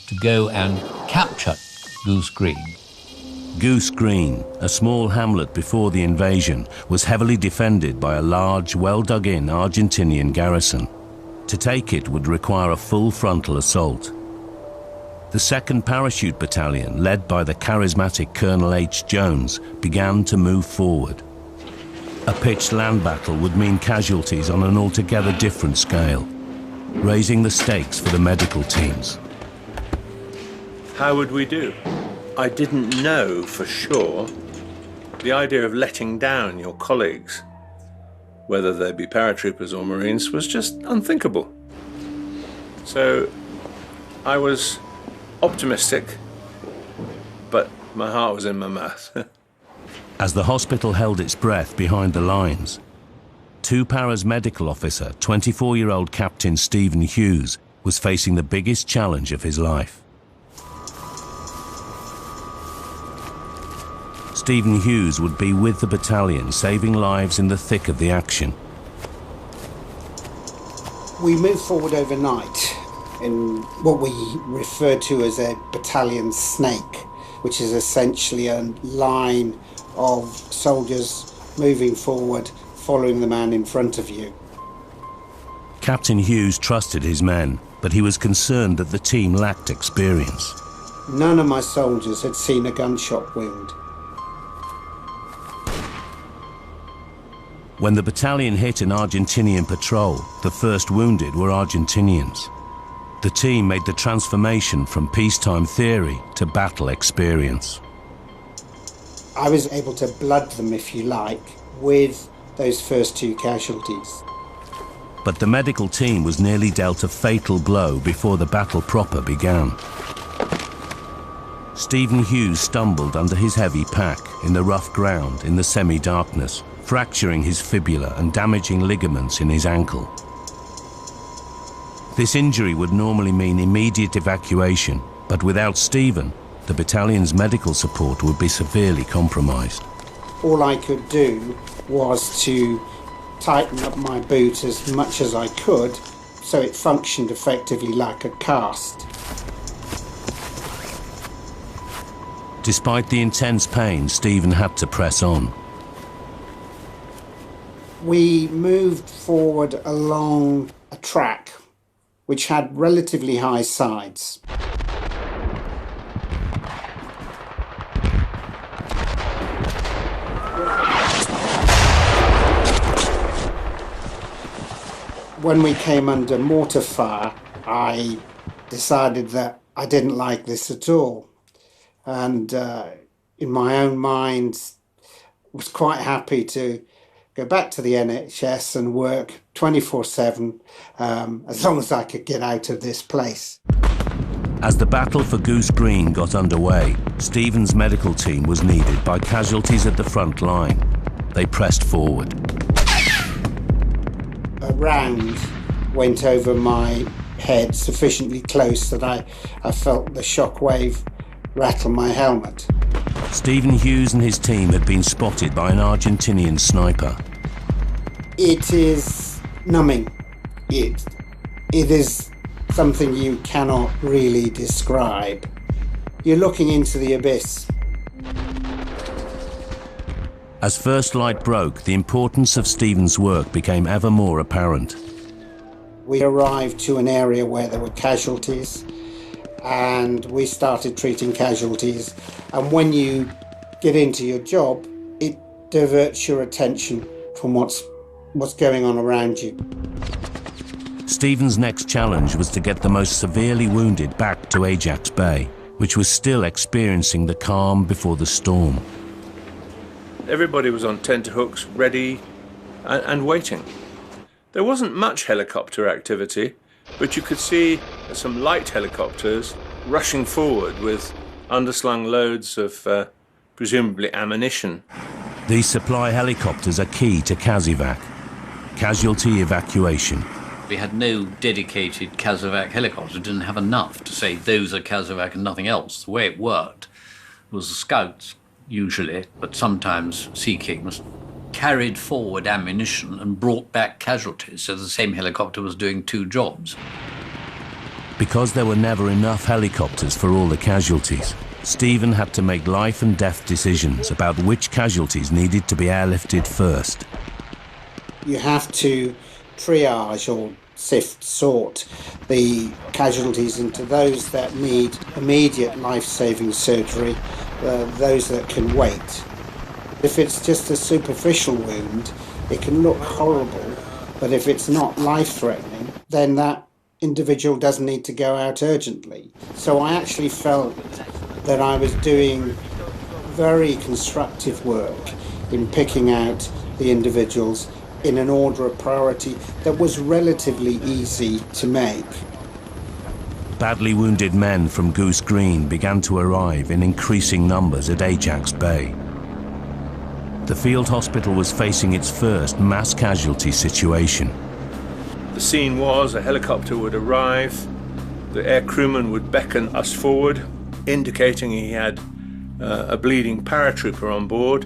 to go and capture Goose Green. Goose Green, a small hamlet before the invasion, was heavily defended by a large, well-dug-in Argentinian garrison. To take it would require a full frontal assault. The 2nd Parachute Battalion, led by the charismatic Colonel H. Jones, began to move forward. A pitched land battle would mean casualties on an altogether different scale, raising the stakes for the medical teams. How would we do? I didn't know for sure. The idea of letting down your colleagues whether they be paratroopers or Marines, was just unthinkable. So I was optimistic, but my heart was in my mouth. As the hospital held its breath behind the lines, 2 Paras medical officer, 24-year-old Captain Stephen Hughes, was facing the biggest challenge of his life. Stephen Hughes would be with the battalion, saving lives in the thick of the action. We moved forward overnight in what we refer to as a battalion snake, which is essentially a line of soldiers moving forward, following the man in front of you. Captain Hughes trusted his men, but he was concerned that the team lacked experience. None of my soldiers had seen a gunshot wound. When the battalion hit an Argentinian patrol, the first wounded were Argentinians. The team made the transformation from peacetime theory to battle experience. I was able to blood them, if you like, with those first 2 casualties. But the medical team was nearly dealt a fatal blow before the battle proper began. Stephen Hughes stumbled under his heavy pack in the rough ground in the semi-darkness, fracturing his fibula and damaging ligaments in his ankle. This injury would normally mean immediate evacuation, but without Stephen, the battalion's medical support would be severely compromised. All I could do was to tighten up my boot as much as I could so it functioned effectively like a cast. Despite the intense pain, Stephen had to press on. We moved forward along a track which had relatively high sides. When we came under mortar fire, I decided that I didn't like this at all. And in my own mind, was quite happy to go back to the NHS and work 24/7 as long as I could get out of this place. As the battle for Goose Green got underway, Stephen's medical team was needed by casualties at the front line. They pressed forward. A round went over my head sufficiently close that I felt the shockwave rattle my helmet. Stephen Hughes and his team had been spotted by an Argentinian sniper. It is numbing. It is something you cannot really describe. You're looking into the abyss. As first light broke, the importance of Stephen's work became ever more apparent. We arrived to an area where there were casualties, and we started treating casualties. And when you get into your job, it diverts your attention from what's going on around you. Stephen's next challenge was to get the most severely wounded back to Ajax Bay, which was still experiencing the calm before the storm. Everybody was on tenterhooks, ready and waiting. There wasn't much helicopter activity, but you could see some light helicopters rushing forward with underslung loads of presumably ammunition. These supply helicopters are key to CASEVAC, casualty evacuation. We had no dedicated CASEVAC helicopters. We didn't have enough to say those are CASEVAC and nothing else. The way it worked was the scouts, usually, but sometimes Sea Kings, carried forward ammunition and brought back casualties, so the same helicopter was doing 2 jobs. Because there were never enough helicopters for all the casualties, Stephen had to make life and death decisions about which casualties needed to be airlifted first. You have to triage or sort the casualties into those that need immediate life-saving surgery, those that can wait. If it's just a superficial wound, it can look horrible, but if it's not life-threatening, then that individual doesn't need to go out urgently. So I actually felt that I was doing very constructive work in picking out the individuals in an order of priority that was relatively easy to make. Badly wounded men from Goose Green began to arrive in increasing numbers at Ajax Bay. The field hospital was facing its first mass casualty situation. The scene was a helicopter would arrive, the air crewman would beckon us forward, indicating he had a bleeding paratrooper on board.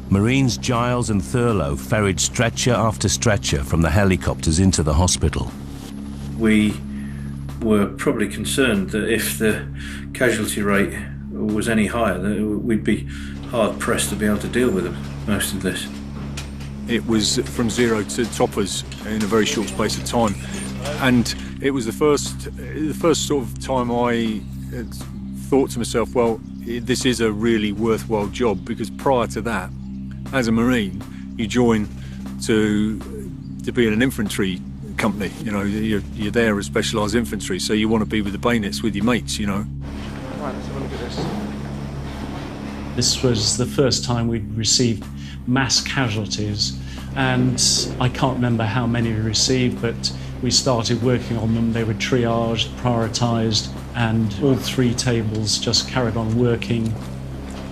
Marines Giles and Thurlow ferried stretcher after stretcher from the helicopters into the hospital. We were probably concerned that if the casualty rate was any higher, that we'd be hard-pressed to be able to deal with most of this. It was from zero to toppers in a very short space of time, and it was the first sort of time I thought to myself, well, this is a really worthwhile job, because prior to that, as a Marine, you join to be in an infantry company. You know, you're there as specialised infantry, so you want to be with the bayonets with your mates, you know. Right, let's have a look at this. This was the first time we'd received mass casualties, and I can't remember how many we received, but we started working on them. They were triaged, prioritised, and all three tables just carried on working.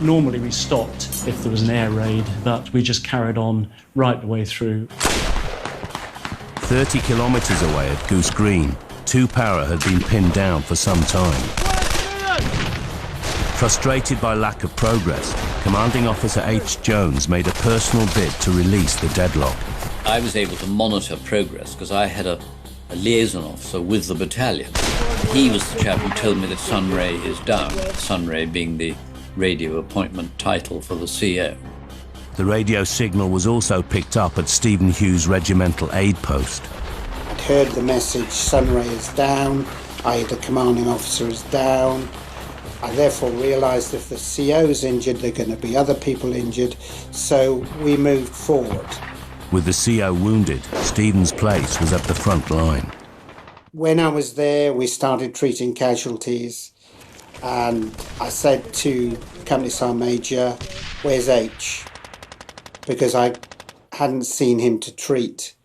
Normally we stopped if there was an air raid, but we just carried on right the way through. 30 kilometres away at Goose Green, 2 para had been pinned down for some time. Frustrated by lack of progress, Commanding Officer H. Jones made a personal bid to release the deadlock. I was able to monitor progress because I had a liaison officer with the battalion. He was the chap who told me that Sunray is down, Sunray being the radio appointment title for the CO. The radio signal was also picked up at Stephen Hughes Regimental Aid Post. I'd heard the message, Sunray is down, i.e. the commanding officer is down. I therefore realised if the CO's injured, there are going to be other people injured, so we moved forward. With the CO wounded, Stephen's place was at the front line. When I was there, we started treating casualties, and I said to Company Sergeant Major, "Where's H?" Because I hadn't seen him to treat.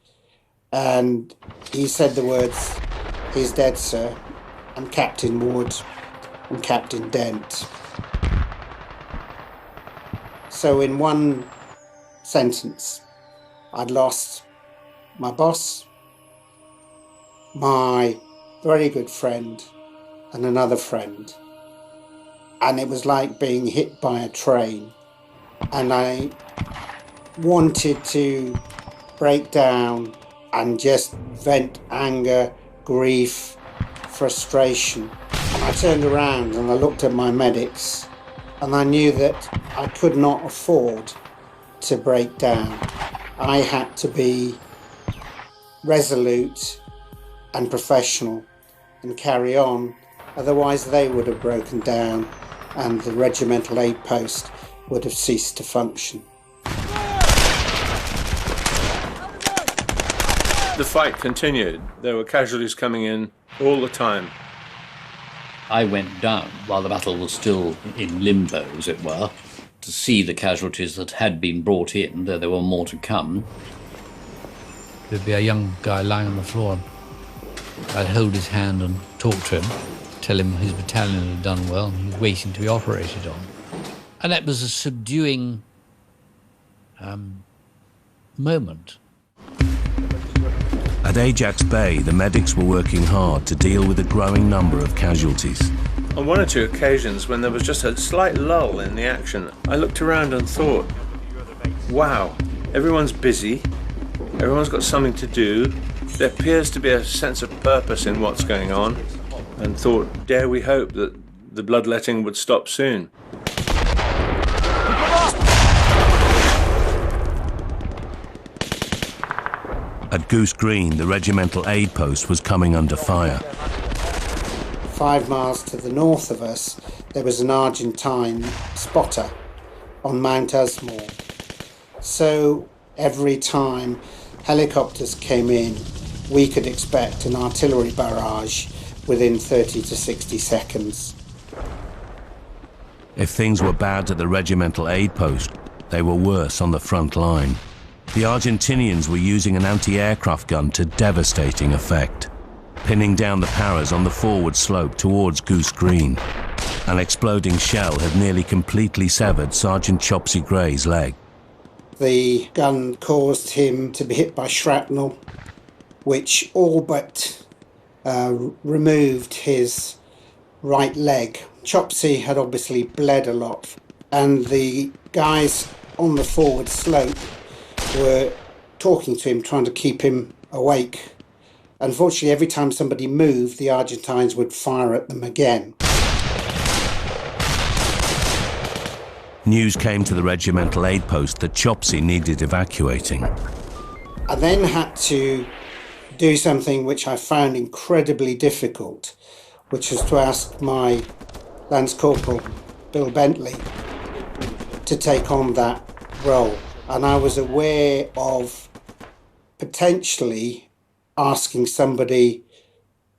And he said the words, "He's dead, sir. I'm Captain Wood. I'm Captain Dent." So in one sentence, I'd lost my boss, my very good friend, and another friend. And it was like being hit by a train. And I wanted to break down and just vent anger, grief, frustration. And I turned around and I looked at my medics, and I knew that I could not afford to break down. I had to be resolute and professional and carry on, otherwise they would have broken down and the regimental aid post would have ceased to function. The fight continued. There were casualties coming in all the time. I went down while the battle was still in limbo, as it were, to see the casualties that had been brought in, though there were more to come. There'd be a young guy lying on the floor. I'd hold his hand and talk to him, tell him his battalion had done well and he was waiting to be operated on. And that was a subduing moment. At Ajax Bay, the medics were working hard to deal with a growing number of casualties. On one or two occasions, when there was just a slight lull in the action, I looked around and thought, wow, everyone's busy, everyone's got something to do, there appears to be a sense of purpose in what's going on, and thought, dare we hope that the bloodletting would stop soon. At Goose Green, the regimental aid post was coming under fire. 5 miles to the north of us, there was an Argentine spotter on Mount Usmore. So every time helicopters came in, we could expect an artillery barrage within 30 to 60 seconds. If things were bad at the regimental aid post, they were worse on the front line. The Argentinians were using an anti-aircraft gun to devastating effect, pinning down the paras on the forward slope towards Goose Green. An exploding shell had nearly completely severed Sergeant Chopsy Gray's leg. The gun caused him to be hit by shrapnel, which all but removed his right leg. Chopsy had obviously bled a lot, and the guys on the forward slope were talking to him, trying to keep him awake. Unfortunately, every time somebody moved, the Argentines would fire at them again. News came to the regimental aid post that Chopsy needed evacuating. I then had to do something which I found incredibly difficult, which was to ask my Lance Corporal, Bill Bentley, to take on that role. And I was aware of potentially asking somebody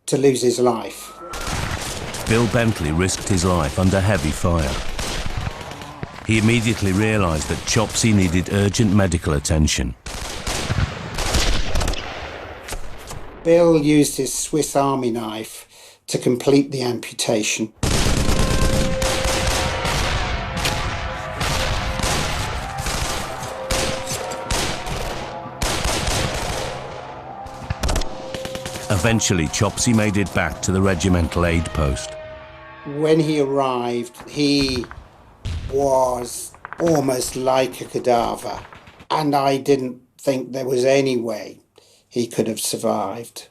to lose his life. Bill Bentley risked his life under heavy fire. He immediately realised that Chopsy needed urgent medical attention. Bill used his Swiss Army knife to complete the amputation. Eventually, Chopsy made it back to the regimental aid post. When he arrived, he was almost like a cadaver, and I didn't think there was any way he could have survived.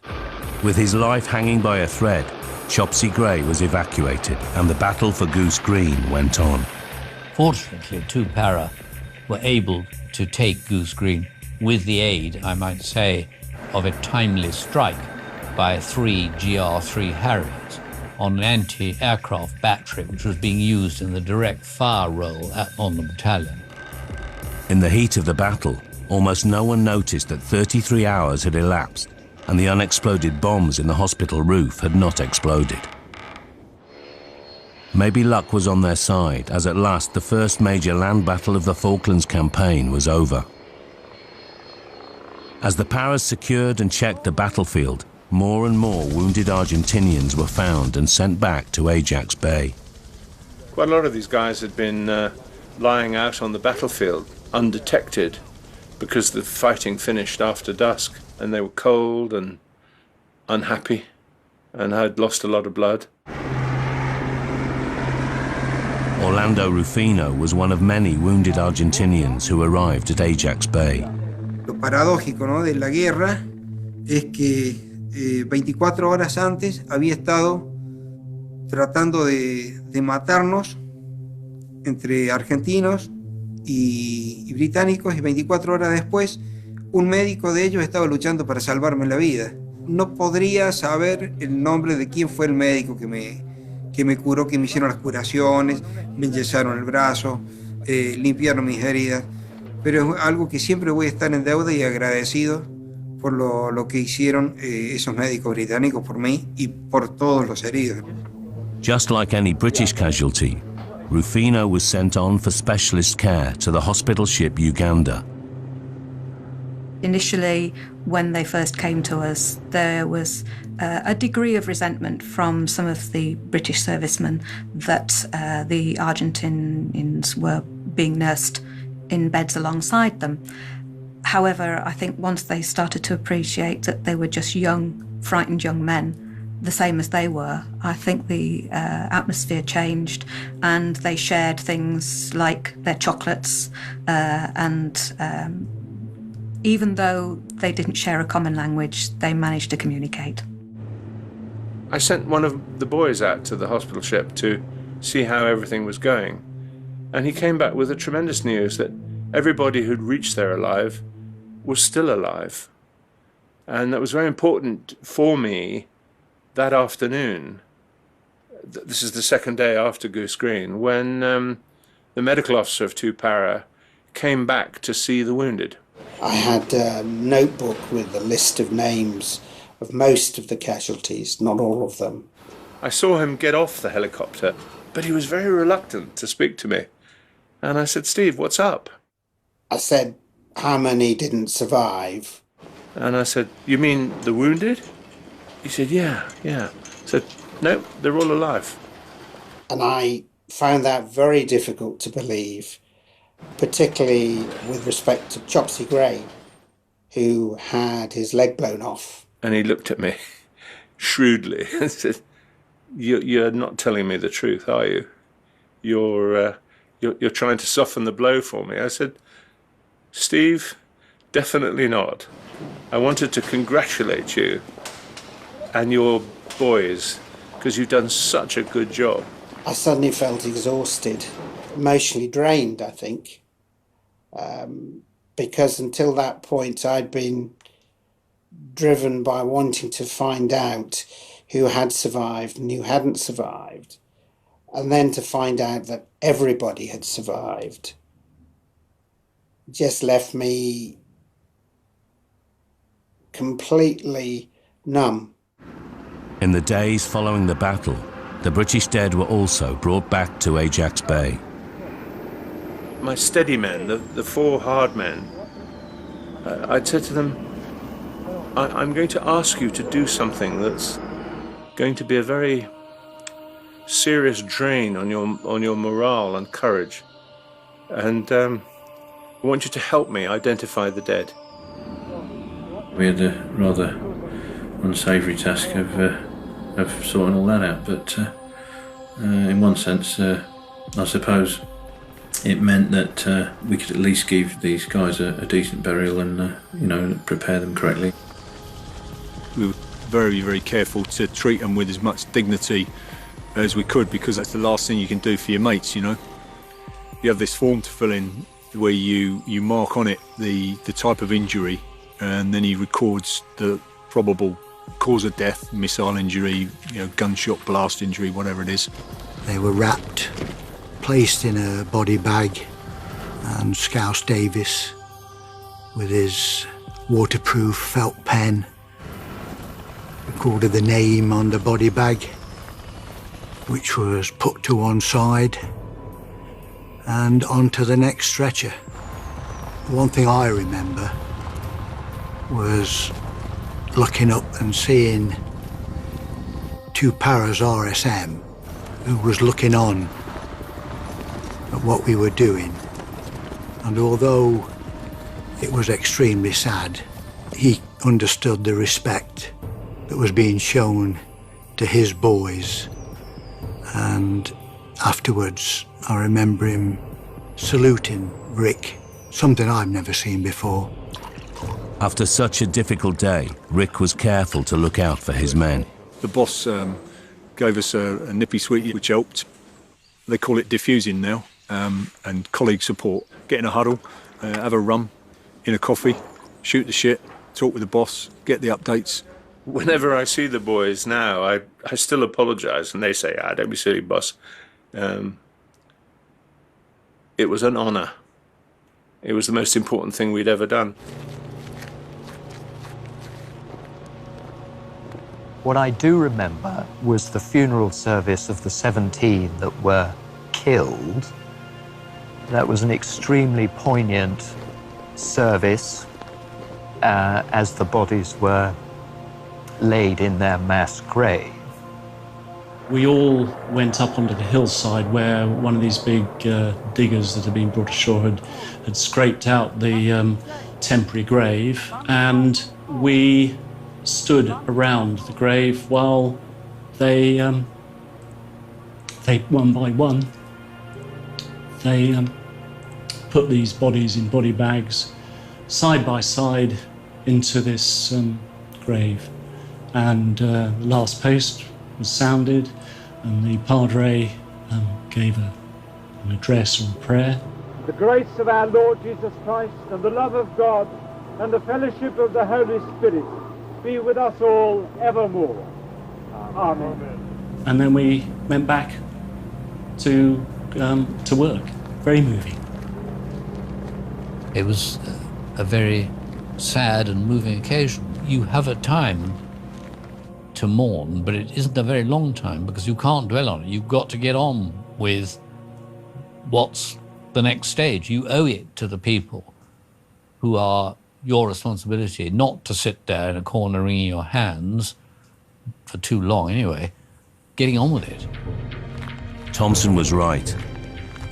With his life hanging by a thread, Chopsy Gray was evacuated, and the battle for Goose Green went on. Fortunately, 2 para were able to take Goose Green with the aid, I might say, of a timely strike by 3 GR3 Harriers on an anti-aircraft battery which was being used in the direct fire role on the battalion. In the heat of the battle, almost no one noticed that 33 hours had elapsed and the unexploded bombs in the hospital roof had not exploded. Maybe luck was on their side, as at last the first major land battle of the Falklands campaign was over. As the paras secured and checked the battlefield, more and more wounded Argentinians were found and sent back to Ajax Bay. Quite a lot of these guys had been lying out on the battlefield undetected because the fighting finished after dusk, and they were cold and unhappy and had lost a lot of blood. Orlando Rufino was one of many wounded Argentinians who arrived at Ajax Bay. Lo paradójico, ¿no?, de la guerra es que 24 horas antes había estado tratando de matarnos entre argentinos y británicos, y 24 horas después un médico de ellos estaba luchando para salvarme la vida. No podría saber el nombre de quién fue el médico que me curó, que me hicieron las curaciones, me enyesaron el brazo, limpiaron mis heridas, pero es algo que siempre voy a estar en deuda y agradecido por lo que hicieron esos médicos británicos por mí y por todos los heridos. Just like any British casualty, Rufino was sent on for specialist care to the hospital ship Uganda. Initially, when they first came to us, there was a degree of resentment from some of the British servicemen that the Argentinians were being nursed in beds alongside them. However, I think once they started to appreciate that they were just young, frightened young men, the same as they were, I think the atmosphere changed, and they shared things like their chocolates, and even though they didn't share a common language, they managed to communicate. I sent one of the boys out to the hospital ship to see how everything was going, and he came back with the tremendous news that everybody who'd reached there alive was still alive. And that was very important for me that afternoon. This is the second day after Goose Green, when the medical officer of 2 Para came back to see the wounded. I had a notebook with a list of names of most of the casualties, not all of them. I saw him get off the helicopter, but he was very reluctant to speak to me. And I said, "Steve, what's up?" I said, how many didn't survive. And I said, "You mean the wounded?" He said, "Yeah, yeah." I said, "No, they're all alive." And I found that very difficult to believe, particularly with respect to Chopsy Gray, who had his leg blown off. And he looked at me shrewdly and said, "You're not telling me the truth, are you? You're trying to soften the blow for me." I said, "Steve, definitely not. I wanted to congratulate you and your boys because you've done such a good job." I suddenly felt exhausted, emotionally drained, I think, because until that point I'd been driven by wanting to find out who had survived and who hadn't survived, and then to find out that everybody had survived just left me completely numb. In the days following the battle, the British dead were also brought back to Ajax Bay. My steady men, the four hard men, I'd said to them, I'm going to ask you to do something that's going to be a very serious drain on your morale and courage. And I want you to help me identify the dead. We had a rather unsavoury task of sorting all that out, but in one sense, I suppose it meant that we could at least give these guys a decent burial and prepare them correctly. We were very, very careful to treat them with as much dignity as we could, because that's the last thing you can do for your mates, you know. You have this form to fill in where you mark on it the type of injury, and then he records the probable cause of death, missile injury, gunshot, blast injury, whatever it is. They were wrapped, placed in a body bag, and Scouse Davis, with his waterproof felt pen, recorded the name on the body bag, which was put to one side and onto the next stretcher. One thing I remember was looking up and seeing two paras RSM who was looking on at what we were doing. And although it was extremely sad, he understood the respect that was being shown to his boys. And afterwards, I remember him saluting Rick, something I've never seen before. After such a difficult day, Rick was careful to look out for his men. The boss gave us a nippy sweetie, which helped. They call it diffusing now, and colleague support. Get in a huddle, have a rum, in a coffee, shoot the shit, talk with the boss, get the updates. Whenever I see the boys now, I still apologise, and they say, "Don't be silly, boss." It was an honour. It was the most important thing we'd ever done. What I do remember was the funeral service of the 17 that were killed. That was an extremely poignant service as the bodies were laid in their mass grave. We all went up onto the hillside where one of these big diggers that had been brought ashore had scraped out the temporary grave, and we stood around the grave while they one by one, they put these bodies in body bags side by side into this grave. And the last post was sounded, and the Padre gave an address or a prayer. The grace of our Lord Jesus Christ and the love of God and the fellowship of the Holy Spirit be with us all evermore. Amen. And then we went back to work. Very moving. It was a very sad and moving occasion. You have a time to mourn, but it isn't a very long time because you can't dwell on it. You've got to get on with what's the next stage. You owe it to the people who are your responsibility, not to sit there in a corner wringing your hands for too long anyway, getting on with it. Thompson was right.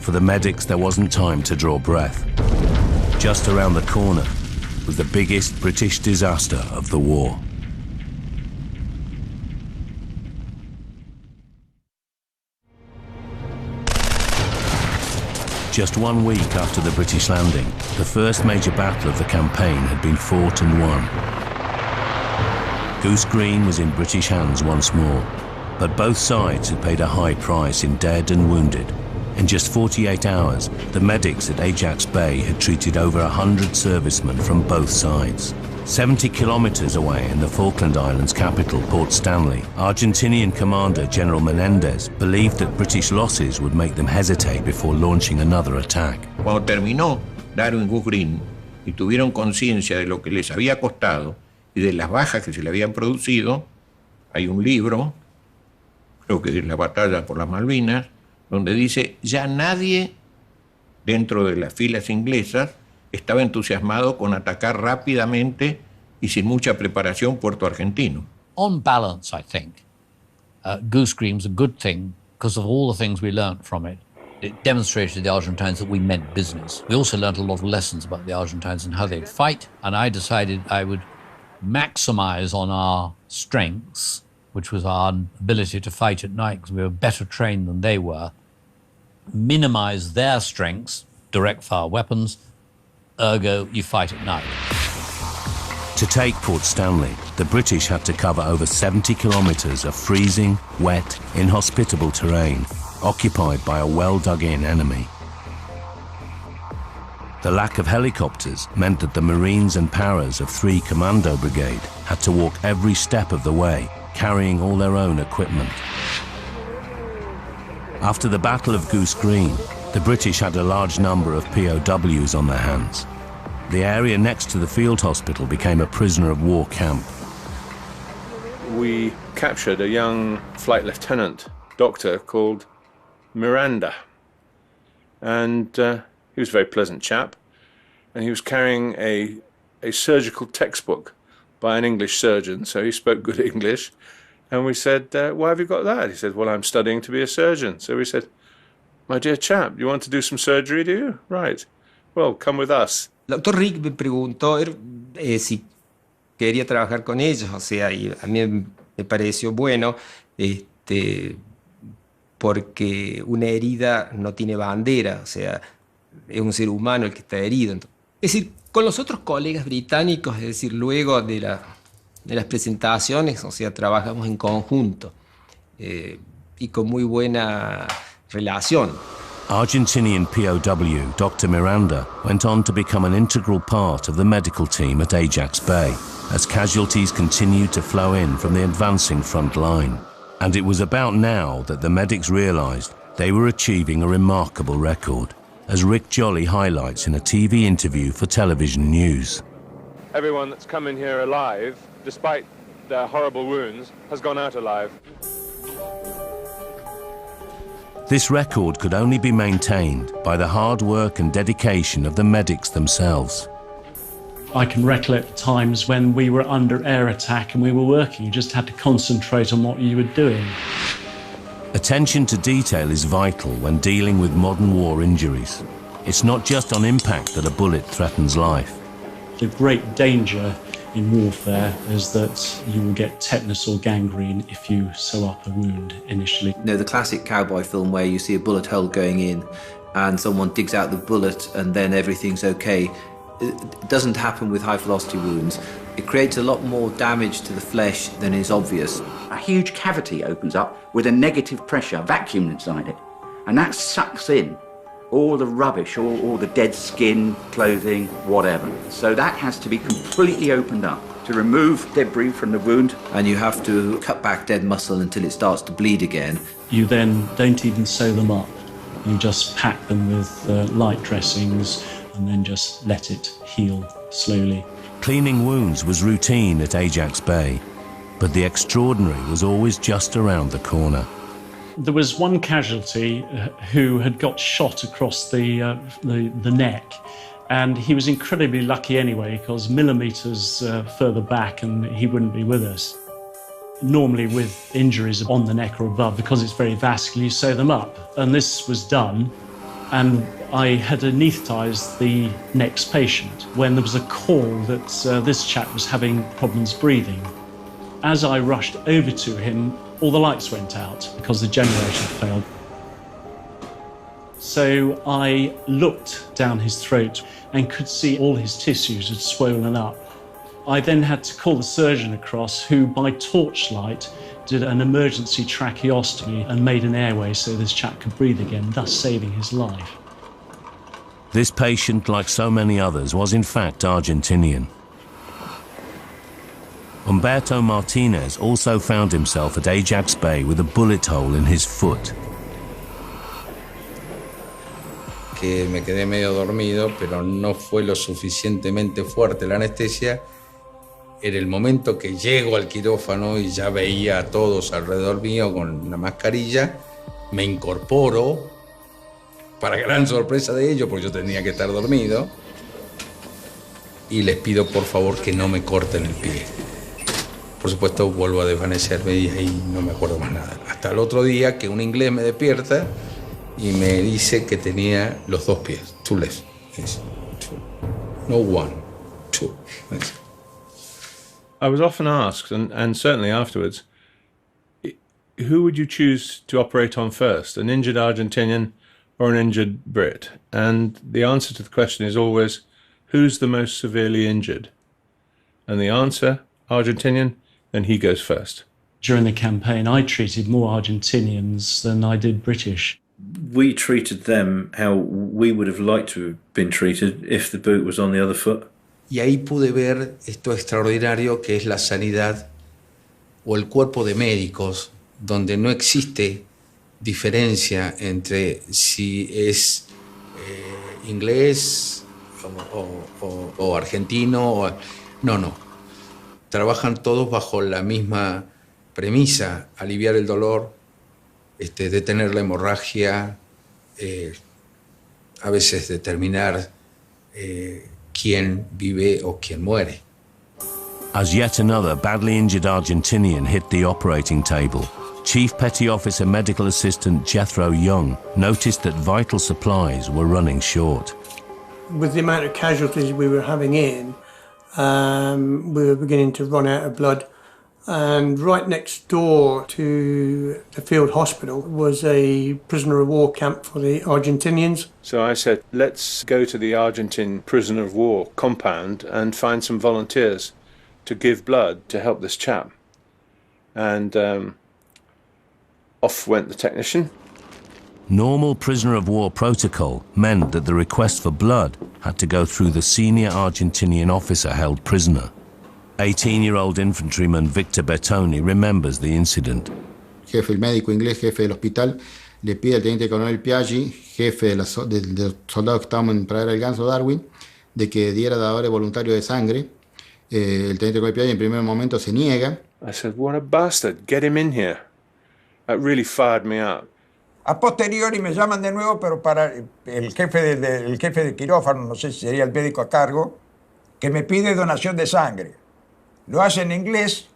For the medics, there wasn't time to draw breath. Just around the corner was the biggest British disaster of the war. Just 1 week after the British landing, the first major battle of the campaign had been fought and won. Goose Green was in British hands once more, but both sides had paid a high price in dead and wounded. In just 48 hours, the medics at Ajax Bay had treated over 100 servicemen from both sides. 70 kilometers away in the Falkland Islands capital, Port Stanley, Argentinian commander General Menendez believed that British losses would make them hesitate before launching another attack. Cuando terminó Darwin Goose Green y tuvieron conciencia de lo que les había costado y de las bajas que se le habían producido, hay un libro, creo que es La batalla por las Malvinas, donde dice, ya nadie dentro de las filas inglesas estaba entusiasmado con atacar rápidamente y sin mucha preparación Puerto Argentino. On balance, I think, Goose Green's a good thing because of all the things we learnt from it. It demonstrated to the Argentines that we meant business. We also learnt a lot of lessons about the Argentines and how they'd fight, and I decided I would maximize on our strengths, which was our ability to fight at night because we were better trained than they were, minimize their strengths, direct fire weapons, ergo you fight at night. To take Port Stanley, the British had to cover over 70 kilometers of freezing, wet, inhospitable terrain, occupied by a well-dug-in enemy. The lack of helicopters meant that the Marines and Paras of 3 Commando Brigade had to walk every step of the way, carrying all their own equipment. After the Battle of Goose Green, the British had a large number of POWs on their hands. The area next to the field hospital became a prisoner of war camp. We captured a young flight lieutenant doctor called Miranda, and he was a very pleasant chap, and he was carrying a surgical textbook by an English surgeon, so he spoke good English. And we said, why have you got that? He said, well, I'm studying to be a surgeon. So we said, my dear chap, you want to do some surgery, do you? Right. Well, come with us. Dr. Rick me preguntó si quería trabajar con ellos, o sea, y a mí me pareció bueno, porque una herida no tiene bandera, o sea, es un ser humano el que está herido. Es decir, con los otros colegas británicos, es decir, luego de las presentaciones, o sea, trabajamos en conjunto y con muy buena relación. Argentinian POW Dr. Miranda went on to become an integral part of the medical team at Ajax Bay as casualties continued to flow in from the advancing front line. And it was about now that the medics realized they were achieving a remarkable record, as Rick Jolly highlights in a TV interview for Television News. Everyone that's come in here alive, despite their horrible wounds, has gone out alive. This record could only be maintained by the hard work and dedication of the medics themselves. I can recollect times when we were under air attack and we were working. You just had to concentrate on what you were doing. Attention to detail is vital when dealing with modern war injuries. It's not just on impact that a bullet threatens life. The great danger in warfare is that you will get tetanus or gangrene if you sew up a wound initially. You know, the classic cowboy film where you see a bullet hole going in and someone digs out the bullet and then everything's okay. It doesn't happen with high velocity wounds. It creates a lot more damage to the flesh than is obvious. A huge cavity opens up with a negative pressure vacuum inside it, and that sucks in all the rubbish, all the dead skin, clothing, whatever. So that has to be completely opened up to remove debris from the wound. And you have to cut back dead muscle until it starts to bleed again. You then don't even sew them up. You just pack them with light dressings and then just let it heal slowly. Cleaning wounds was routine at Ajax Bay, but the extraordinary was always just around the corner. There was one casualty who had got shot across the neck, And he was incredibly lucky anyway, because millimetres further back and he wouldn't be with us. Normally with injuries on the neck or above, because it's very vascular, you sew them up. And this was done, and I had anaesthetised the next patient when there was a call that this chap was having problems breathing. As I rushed over to him, all the lights went out because the generator failed. So I looked down his throat and could see all his tissues had swollen up. I then had to call the surgeon across, who by torchlight did an emergency tracheostomy and made an airway so this chap could breathe again, thus saving his life. This patient, like so many others, was in fact Argentinian. Humberto Martinez also found himself at Ajax Bay with a bullet hole in his foot. Que me quedé medio dormido, pero no fue lo suficientemente fuerte la anestesia. Era el momento que llego al quirófano y ya veía a todos alrededor mío con la mascarilla. Me incorporo, para gran sorpresa de ellos, porque yo tenía que estar dormido, y les pido por favor que no me corten el pie. Por supuesto, vuelvo a desvanecerme y ahí no me acuerdo más nada. Hasta el otro día que un inglés me despierta y me dice que tenía los dos pies, two legs. No one, two. I was often asked, and certainly afterwards, who would you choose to operate on first, an injured Argentinian or an injured Brit? And the answer to the question is always, who's the most severely injured? And the answer, Argentinian, then he goes first. During the campaign, I treated more Argentinians than I did British. We treated them how we would have liked to have been treated if the boot was on the other foot. Y ahí pude ver esto extraordinario que es la sanidad o el cuerpo de médicos, donde no existe diferencia entre si es inglés o argentino. No. Trabajan todos bajo la misma premisa: aliviar el dolor, detener la hemorragia, a veces determinar quién vive o quién muere. As yet another badly injured Argentinian hit the operating table, Chief Petty Officer Medical Assistant Jethro Young noticed that vital supplies were running short. With the amount of casualties we were having in, we were beginning to run out of blood. And right next door to the field hospital was a prisoner of war camp for the Argentinians. So I said, let's go to the Argentine prisoner of war compound and find some volunteers to give blood to help this chap. And off went the technician. Normal prisoner of war protocol meant that the request for blood had to go through the senior Argentinian officer held prisoner. 18-year-old infantryman Victor Bertoni remembers the incident. Jefe, el médico inglés, jefe del hospital, le pide al teniente coronel Piaggi, jefe de los soldados que estaban en Pradera del Ganso, Darwin, de que diera dadores voluntarios de sangre. El teniente coronel Piaggi en primer momento se niega. I said, what a bastard, get him in here. That really fired me up. A posteriori me llaman de nuevo, pero para el jefe de quirófano, no sé si sería el médico a cargo, que me pide donación de sangre. Lo hace en inglés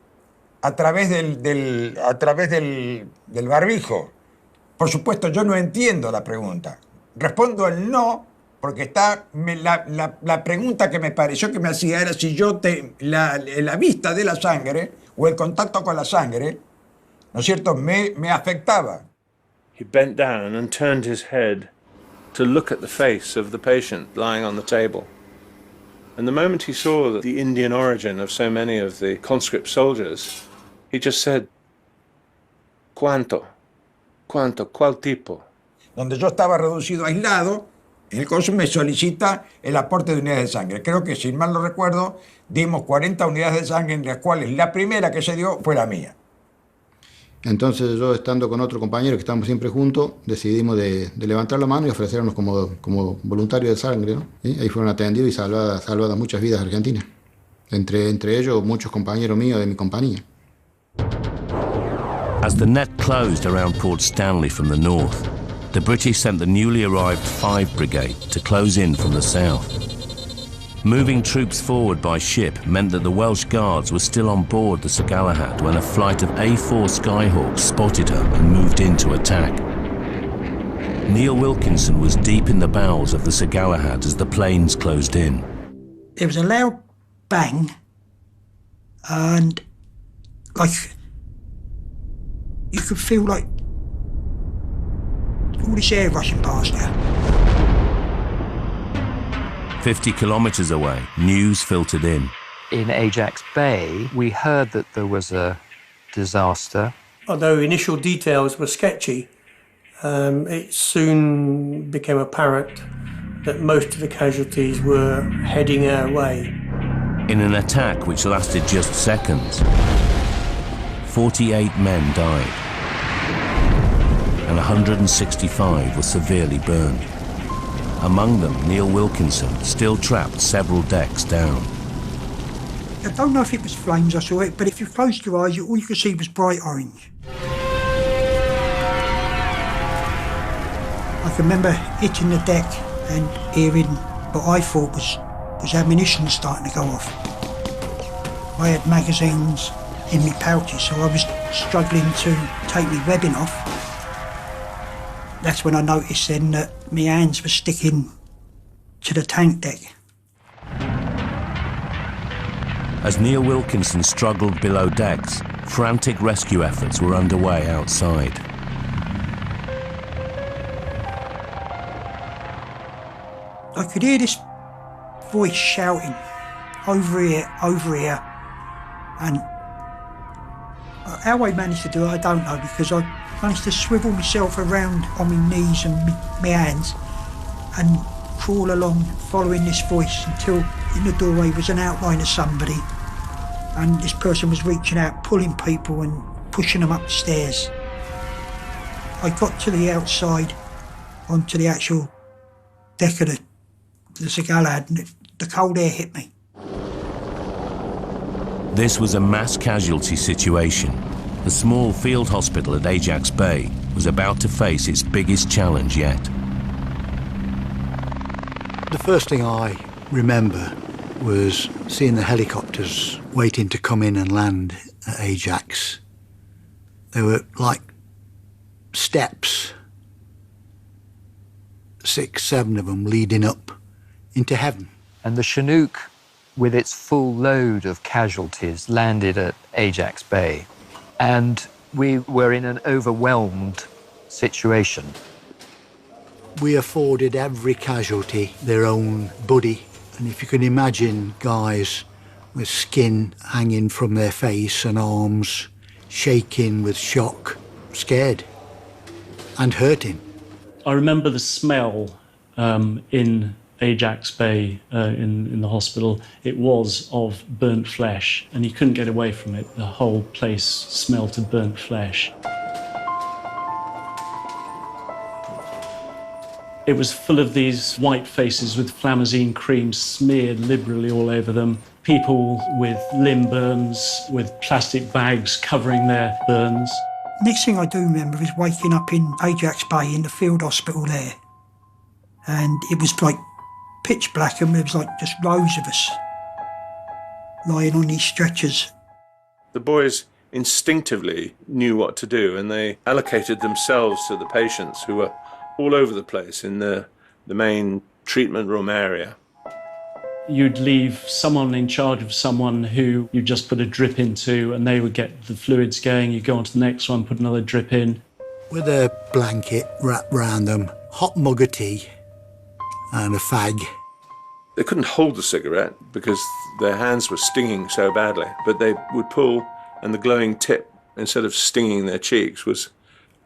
a través del barbijo. Por supuesto, yo no entiendo la pregunta. Respondo el no, porque la pregunta que me pareció que me hacía era si yo la vista de la sangre o el contacto con la sangre, ¿no es cierto?, me afectaba. He bent down and turned his head to look at the face of the patient lying on the table. And the moment he saw the Indian origin of so many of the conscript soldiers, he just said, ¿Cuánto? ¿Cuál tipo? Donde yo estaba reducido, aislado, el cónsul me solicita el aporte de unidades de sangre. Creo que, si mal no recuerdo, dimos 40 unidades de sangre, en las cuales la primera que se dio fue la mía. Entonces yo, estando con otro compañero que estábamos siempre juntos, decidimos de levantar la mano y ofrecernos como voluntarios de sangre, ¿no? ¿Sí? Ahí fueron atendidos y salvadas muchas vidas argentinas. Entre ellos muchos compañeros míos de mi compañía. As the net closed around Port Stanley from the north, the British sent the newly arrived 5 Brigade to close in from the south. Moving troops forward by ship meant that the Welsh Guards were still on board the Sir Galahad when a flight of A4 Skyhawks spotted her and moved in to attack. Neil Wilkinson was deep in the bowels of the Sir Galahad as the planes closed in. There was a loud bang, and like you could feel like all this air rushing past you. 50 kilometres away, news filtered in. In Ajax Bay, we heard that there was a disaster. Although initial details were sketchy, it soon became apparent that most of the casualties were heading our way. In an attack which lasted just seconds, 48 men died, and 165 were severely burned. Among them, Neil Wilkinson, still trapped several decks down. I don't know if it was flames I saw it, but if you closed your eyes, all you could see was bright orange. I can remember hitting the deck and hearing what I thought was ammunition starting to go off. I had magazines in my pouches, so I was struggling to take my webbing off. That's when I noticed then that my hands were sticking to the tank deck. As Neil Wilkinson struggled below decks, frantic rescue efforts were underway outside. I could hear this voice shouting, over here, and how I managed to do it, I don't know, because I managed to swivel myself around on my knees and my hands and crawl along following this voice until in the doorway was an outline of somebody, and this person was reaching out, pulling people and pushing them up the stairs. I got to the outside, onto the actual deck of the Sir Galahad, and the cold air hit me. This was a mass casualty situation. The small field hospital at Ajax Bay was about to face its biggest challenge yet. The first thing I remember was seeing the helicopters waiting to come in and land at Ajax. They were like steps, 6, 7 of them leading up into heaven. And the Chinook, with its full load of casualties, landed at Ajax Bay. And we were in an overwhelmed situation. We afforded every casualty their own buddy. And if you can imagine guys with skin hanging from their face and arms, shaking with shock, scared and hurting. I remember the smell in Ajax Bay in the hospital. It was of burnt flesh, and you couldn't get away from it. The whole place smelt of burnt flesh. It was full of these white faces with flamazine cream smeared liberally all over them. People with limb burns, with plastic bags covering their burns. Next thing I do remember is waking up in Ajax Bay in the field hospital there. And it was like pitch black, and there was like just rows of us lying on these stretchers. The boys instinctively knew what to do, and they allocated themselves to the patients who were all over the place in the main treatment room area. You'd leave someone in charge of someone who you just put a drip into, and they would get the fluids going. You go on to the next one, put another drip in. With a blanket wrapped round them, hot mug of tea and a fag. They couldn't hold the cigarette because their hands were stinging so badly, but they would pull, and the glowing tip, instead of stinging their cheeks,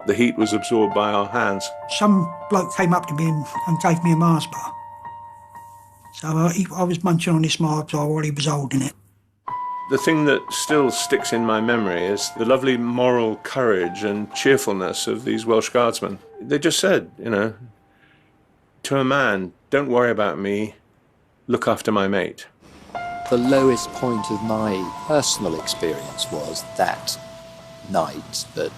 the heat was absorbed by our hands. Some bloke came up to me and gave me a Mars bar. So I was munching on this Mars bar while he was holding it. The thing that still sticks in my memory is the lovely moral courage and cheerfulness of these Welsh Guardsmen. They just said, to a man, don't worry about me, look after my mate. The lowest point of my personal experience was that night that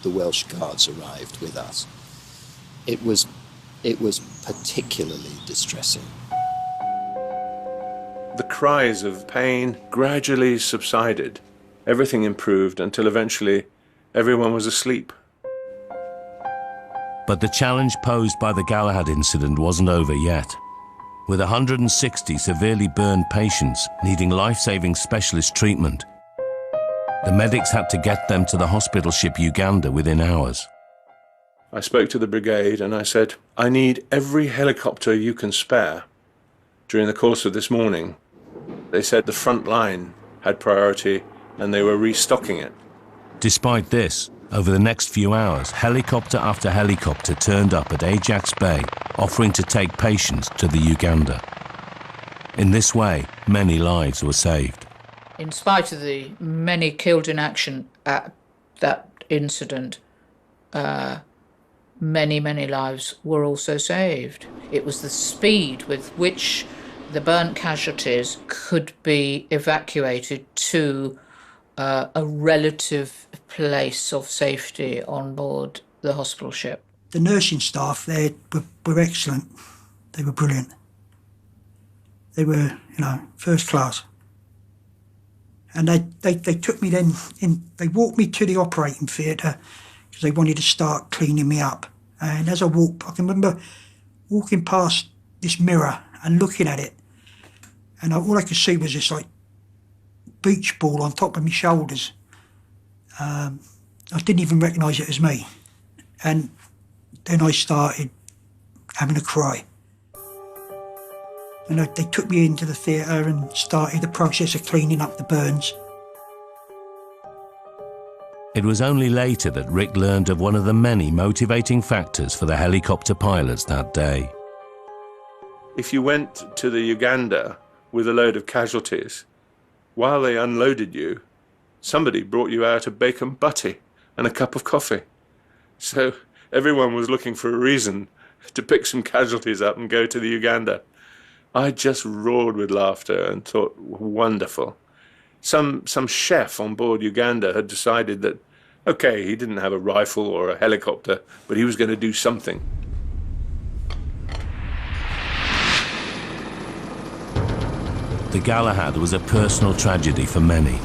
the Welsh Guards arrived with us. It was particularly distressing. The cries of pain gradually subsided. Everything improved until eventually everyone was asleep. But the challenge posed by the Galahad incident wasn't over yet. With 160 severely burned patients needing life-saving specialist treatment, the medics had to get them to the hospital ship Uganda within hours. I spoke to the brigade and I said, I need every helicopter you can spare. During the course of this morning, they said the front line had priority and they were restocking it. Despite this, over the next few hours, helicopter after helicopter turned up at Ajax Bay, offering to take patients to the Uganda. In this way, many lives were saved. In spite of the many killed in action at that incident, many lives were also saved. It was the speed with which the burnt casualties could be evacuated to a relative place of safety on board the hospital ship. The nursing staff there were excellent. They were brilliant. They were, first class. And they took me then they walked me to the operating theatre because they wanted to start cleaning me up. And as I walked, I can remember walking past this mirror and looking at it. And all I could see was this beach ball on top of my shoulders. I didn't even recognise it as me. And then I started having a cry. And they took me into the theatre and started the process of cleaning up the burns. It was only later that Rick learned of one of the many motivating factors for the helicopter pilots that day. If you went to the Uganda with a load of casualties, while they unloaded you, somebody brought you out a bacon butty and a cup of coffee. So everyone was looking for a reason to pick some casualties up and go to the Uganda. I just roared with laughter and thought, wonderful. Some chef on board Uganda had decided that, okay, he didn't have a rifle or a helicopter, but he was going to do something. The Galahad was a personal tragedy for many,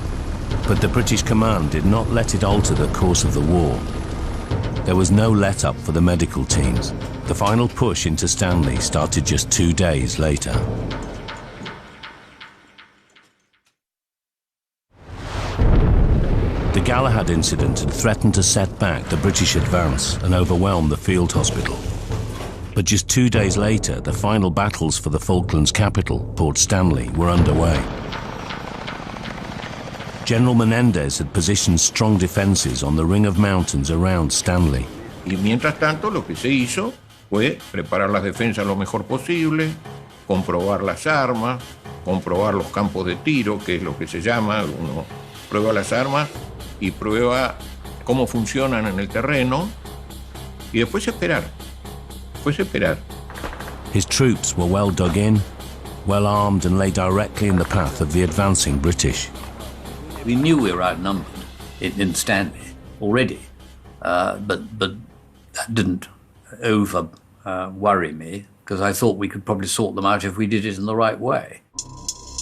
but the British command did not let it alter the course of the war. There was no let-up for the medical teams. The final push into Stanley started just 2 days later. The Galahad incident had threatened to set back the British advance and overwhelm the field hospital. But just 2 days later, the final battles for the Falklands capital, Port Stanley, were underway. General Menendez had positioned strong defenses on the ring of mountains around Stanley. Y mientras tanto, lo que se hizo fue preparar las defensas lo mejor posible, comprobar las armas, comprobar los campos de tiro, que es lo que se llama, uno prueba las armas y prueba cómo funcionan en el terreno, y después esperar. His troops were well dug in, well armed, and lay directly in the path of the advancing British. We knew we were outnumbered in Stanley already, but that didn't worry me, because I thought we could probably sort them out if we did it in the right way.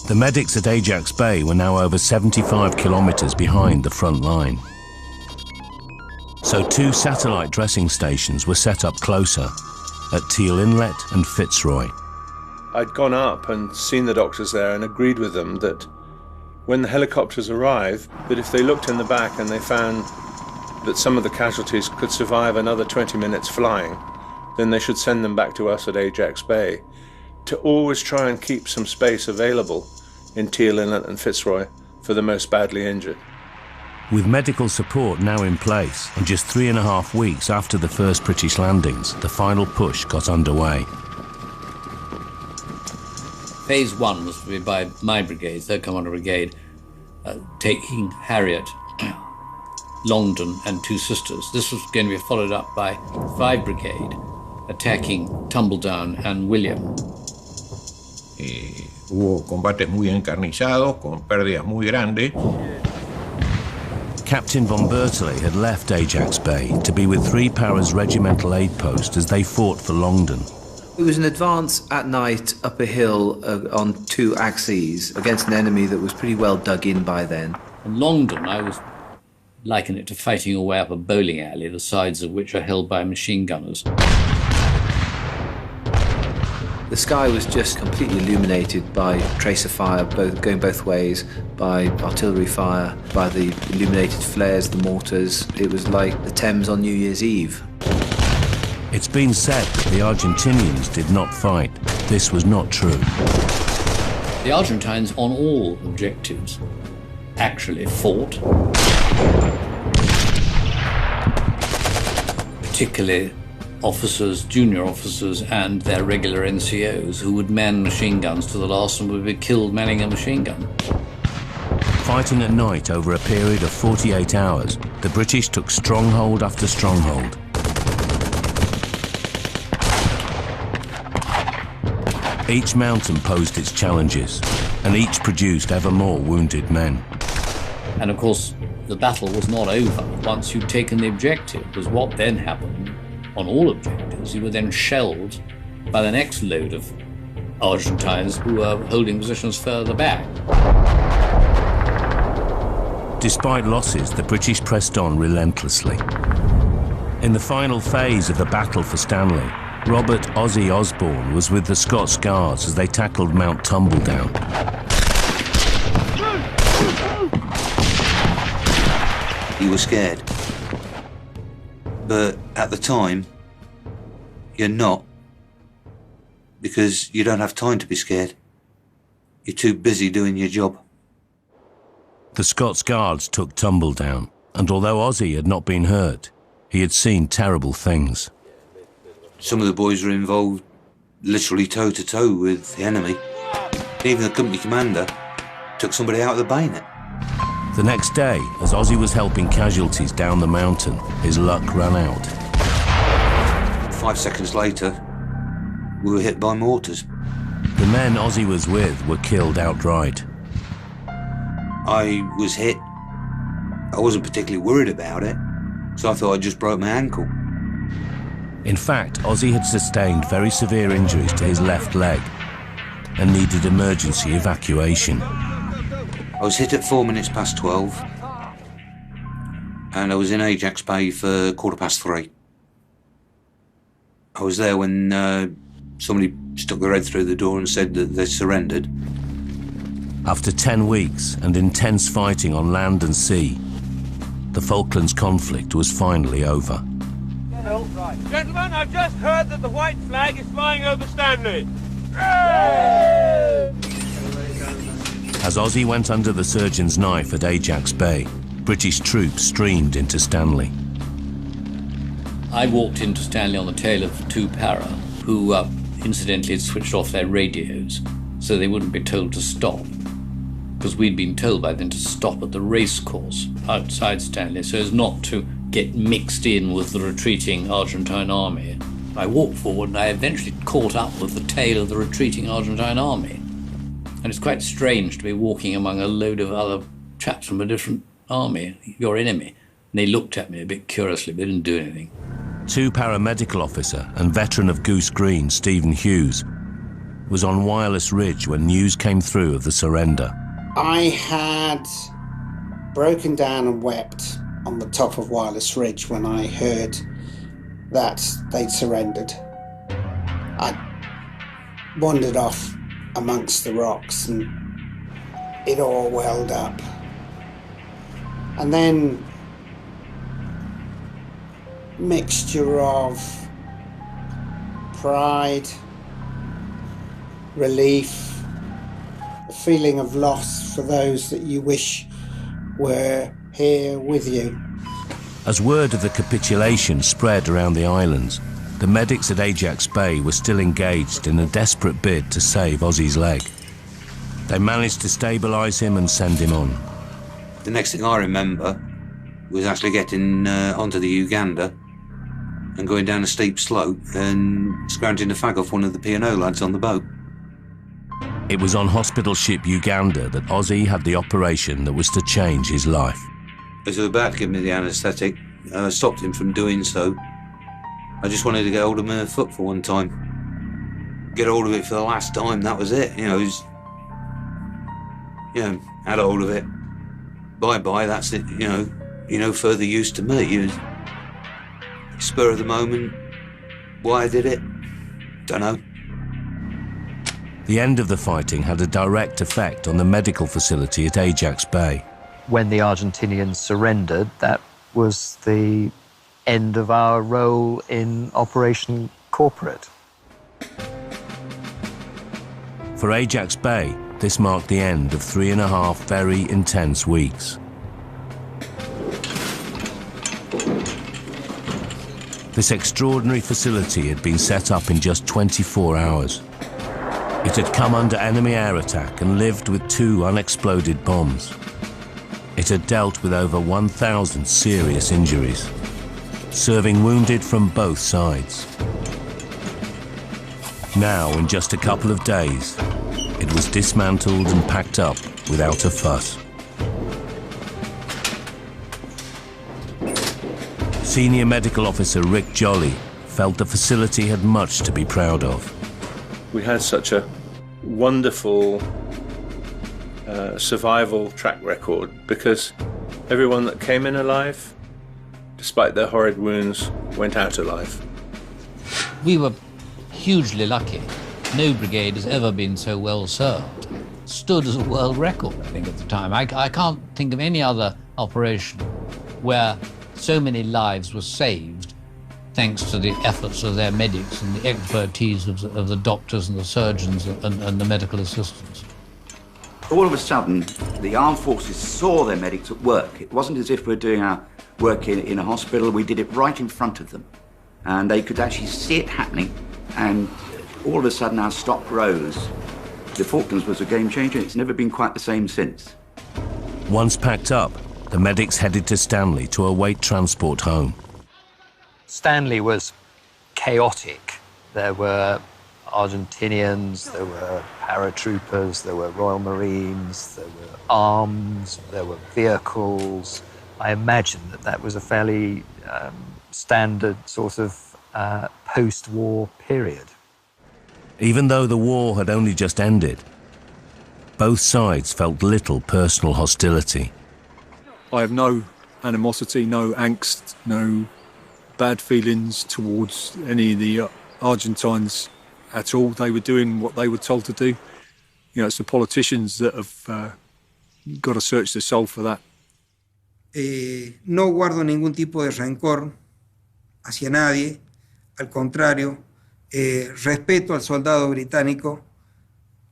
The medics at Ajax Bay were now over 75 kilometres behind the front line. So 2 satellite dressing stations were set up closer, at Teal Inlet and Fitzroy. I'd gone up and seen the doctors there and agreed with them that when the helicopters arrived, that if they looked in the back and they found that some of the casualties could survive another 20 minutes flying, then they should send them back to us at Ajax Bay, to always try and keep some space available in Teal Inlet and Fitzroy for the most badly injured. With medical support now in place, and just 3.5 weeks after the first British landings, the final push got underway. Phase 1 was to be by my brigade, 3rd Commander Brigade, taking Harriet, Longdon and 2 Sisters. This was going to be followed up by 5 Brigade, attacking Tumbledown and William. Hubo combates muy encarnizados, con pérdidas muy grandes. Captain von Berkeley had left Ajax Bay to be with 3 Paras Regimental Aid Post as they fought for Longdon, It was an advance at night up a hill on 2 axes against an enemy that was pretty well dug in by then. In Longdon, I was liken it to fighting your way up a bowling alley, the sides of which are held by machine gunners. The sky was just completely illuminated by tracer fire, going both ways, by artillery fire, by the illuminated flares, the mortars. It was like the Thames on New Year's Eve. It's been said that the Argentinians did not fight. This was not true. The Argentines, on all objectives, actually fought. Particularly officers, junior officers, and their regular NCOs who would man machine guns to the last and would be killed manning a machine gun. Fighting at night over a period of 48 hours, the British took stronghold after stronghold. Each mountain posed its challenges, and each produced ever more wounded men. And of course, the battle was not over once you'd taken the objective, because what then happened on all objectives, you were then shelled by the next load of Argentines who were holding positions further back. Despite losses, the British pressed on relentlessly. In the final phase of the battle for Stanley, Robert Ozzy Osborne was with the Scots Guards as they tackled Mount Tumbledown. You were scared. But at the time, you're not. Because you don't have time to be scared. You're too busy doing your job. The Scots Guards took Tumbledown, and although Ozzy had not been hurt, he had seen terrible things. Some of the boys were involved literally toe-to-toe with the enemy. Even the company commander took somebody out of the bayonet. The next day, as Ozzy was helping casualties down the mountain, his luck ran out. 5 seconds later, we were hit by mortars. The men Ozzy was with were killed outright. I was hit. I wasn't particularly worried about it, so I thought I just broke my ankle. In fact, Ozzy had sustained very severe injuries to his left leg and needed emergency evacuation. I was hit at 12:04, and I was in Ajax Bay for 3:15. I was there when somebody stuck their head through the door and said that they surrendered. After 10 weeks and intense fighting on land and sea, the Falklands conflict was finally over. Gentlemen, I've just heard that the white flag is flying over Stanley. As Ozzy went under the surgeon's knife at Ajax Bay, British troops streamed into Stanley. I walked into Stanley on the tail of 2 para, who incidentally had switched off their radios so they wouldn't be told to stop, because we'd been told by them to stop at the racecourse outside Stanley so as not to get mixed in with the retreating Argentine army. I walked forward and I eventually caught up with the tail of the retreating Argentine army. And it's quite strange to be walking among a load of other chaps from a different army, your enemy. And they looked at me a bit curiously, but they didn't do anything. 2 paramedical officer and veteran of Goose Green, Stephen Hughes, was on Wireless Ridge when news came through of the surrender. I had broken down and wept on the top of Wireless Ridge when I heard that they'd surrendered. I wandered off amongst the rocks and it all welled up. And then mixture of pride, relief, a feeling of loss for those that you wish were here with you. As word of the capitulation spread around the islands, the medics at Ajax Bay were still engaged in a desperate bid to save Ozzy's leg. They managed to stabilise him and send him on. The next thing I remember was actually getting onto the Uganda and going down a steep slope and scrounging the fag off one of the P&O lads on the boat. It was on hospital ship Uganda that Ozzy had the operation that was to change his life. As they were about to give me the anaesthetic, I stopped him from doing so. I just wanted to get hold of my foot for one time. get hold of it for the last time. That was it. You know, it was, you know, had hold of it. Bye-bye, that's it. You know, further use to me. It was spur of the moment. Why I did it, don't know. The end of the fighting had a direct effect on the medical facility at Ajax Bay. When the Argentinians surrendered, that was the end of our role in Operation Corporate. For Ajax Bay, this marked the end of 3.5 very intense weeks. This extraordinary facility had been set up in just 24 hours. It had come under enemy air attack and lived with 2 unexploded bombs. It had dealt with over 1,000 serious injuries, serving wounded from both sides. Now, in just a couple of days, it was dismantled and packed up without a fuss. Senior Medical Officer Rick Jolly felt the facility had much to be proud of. We had such a wonderful survival track record because everyone that came in alive, despite their horrid wounds, went out alive. We were hugely lucky. No brigade has ever been so well served. Stood as a world record, I think, at the time. I can't think of any other operation where so many lives were saved thanks to the efforts of their medics and the expertise of the doctors and the surgeons and the medical assistants. All of a sudden, the armed forces saw their medics at work. It wasn't as if we were doing our work in a hospital. We did it right in front of them. And they could actually see it happening. And all of a sudden, our stock rose. The Falklands was a game changer. It's never been quite the same since. Once packed up, the medics headed to Stanley to await transport home. Stanley was chaotic. There were Argentinians, there were paratroopers, there were Royal Marines, there were arms, there were vehicles. I imagine that was a fairly standard sort of post-war period. Even though the war had only just ended, both sides felt little personal hostility. I have no animosity, no angst, no bad feelings towards any of the Argentines at all. They were doing what they were told to do. You know, it's the politicians that have got to search their soul for that. No guardo ningún tipo de rencor hacia nadie. Al contrario, respeto al soldado británico,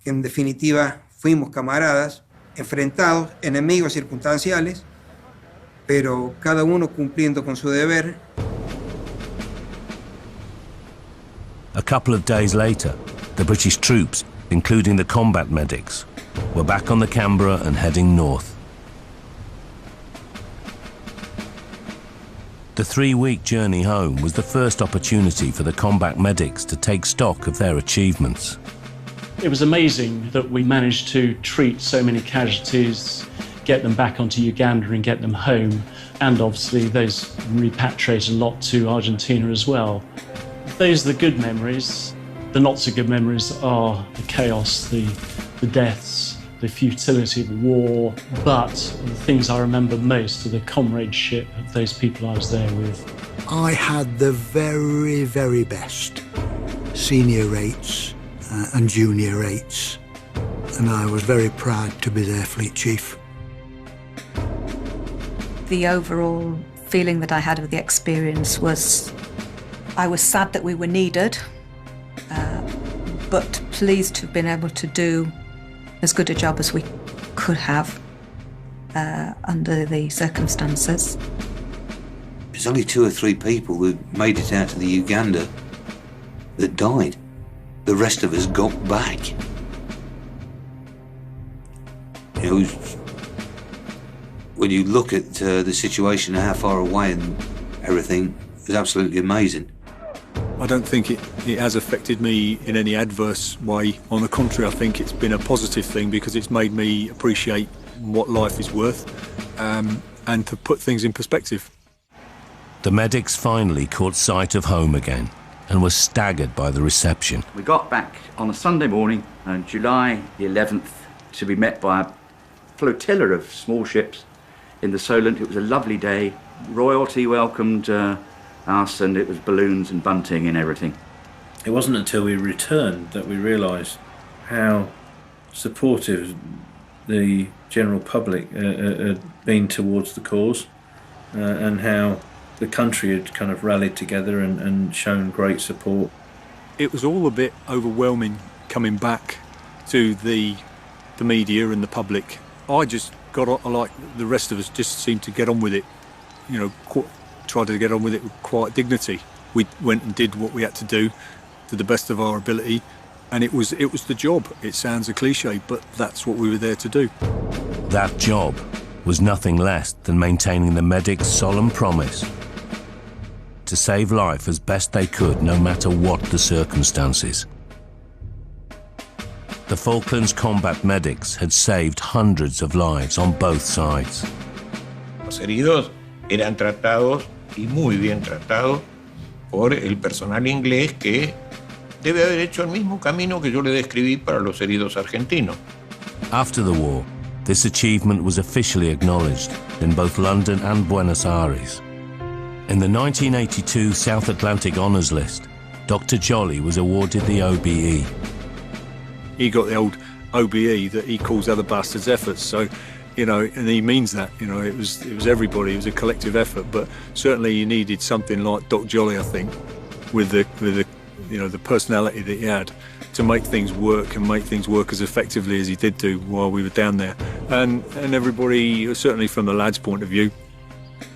que en definitiva fuimos camaradas, enfrentados, enemigos circunstanciales, pero cada uno cumpliendo con su deber. A couple of days later, the British troops, including the combat medics, were back on the Canberra and heading north. The 3-week journey home was the first opportunity for the combat medics to take stock of their achievements. It was amazing that we managed to treat so many casualties, get them back onto Uganda and get them home, and obviously those repatriated a lot to Argentina as well. Those are the good memories. The not so good memories are the chaos, the deaths, the futility of the war, but the things I remember most are the comradeship of those people I was there with. I had the very, very best senior rates and junior rates, and I was very proud to be their fleet chief. The overall feeling that I had of the experience was I was sad that we were needed, but pleased to have been able to do as good a job as we could have under the circumstances. There's only 2 or 3 people who made it out to the Uganda that died. The rest of us got back. You know, when you look at the situation, how far away and everything, it was absolutely amazing. I don't think it has affected me in any adverse way. On the contrary, I think it's been a positive thing because it's made me appreciate what life is worth and to put things in perspective. The medics finally caught sight of home again and was staggered by the reception. We got back on a Sunday morning, on July the 11th, to be met by a flotilla of small ships in the Solent. It was a lovely day. Royalty welcomed us, and it was balloons and bunting and everything. It wasn't until we returned that we realised how supportive the general public had been towards the cause, and how the country had kind of rallied together and shown great support. It was all a bit overwhelming coming back to the media and the public. I just got on, like the rest of us, just seemed to get on with it, you know, tried to get on with it with quiet dignity. We went and did what we had to do to the best of our ability, and it was the job. It sounds a cliche, but that's what we were there to do. That job was nothing less than maintaining the medics' solemn promise to save life as best they could, no matter what the circumstances. The Falklands Combat Medics had saved hundreds of lives on both sides. Los heridos eran tratados, y muy bien tratados, por el personal inglés, que debe haber hecho el mismo camino que yo le describí para los heridos argentinos. After the war, this achievement was officially acknowledged in both London and Buenos Aires. In the 1982 South Atlantic Honours List, Dr. Jolly was awarded the OBE. He got the old OBE that he calls other bastards' efforts. So, you know, and he means that. You know, it was everybody. It was a collective effort. But certainly, you needed something like Doc Jolly, I think, with the you know, the personality that he had, to make things work and make things work as effectively as he did do while we were down there. And everybody, certainly from the lads' point of view,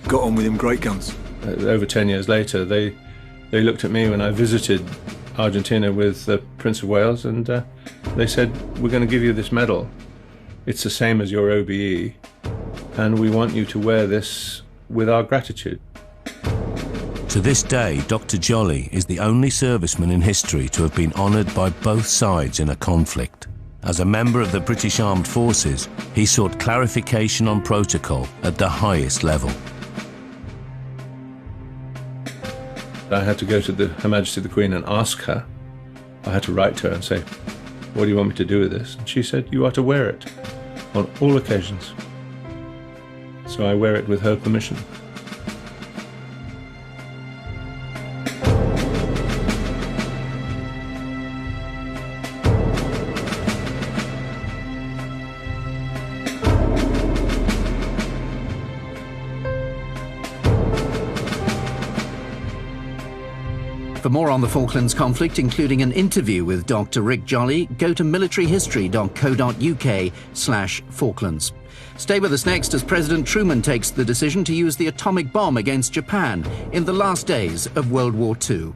got on with him great guns. Over 10 years later, they looked at me when I visited Argentina with the Prince of Wales, and they said, we're going to give you this medal. It's the same as your OBE, and we want you to wear this with our gratitude. To this day, Dr. Jolly is the only serviceman in history to have been honoured by both sides in a conflict. As a member of the British Armed Forces, he sought clarification on protocol at the highest level. I had to go to Her Majesty the Queen and ask her. I had to write to her and say, what do you want me to do with this? And she said, you are to wear it on all occasions. So I wear it with her permission. For more on the Falklands conflict, including an interview with Dr. Rick Jolly, go to militaryhistory.co.uk/Falklands. Stay with us next as President Truman takes the decision to use the atomic bomb against Japan in the last days of World War II.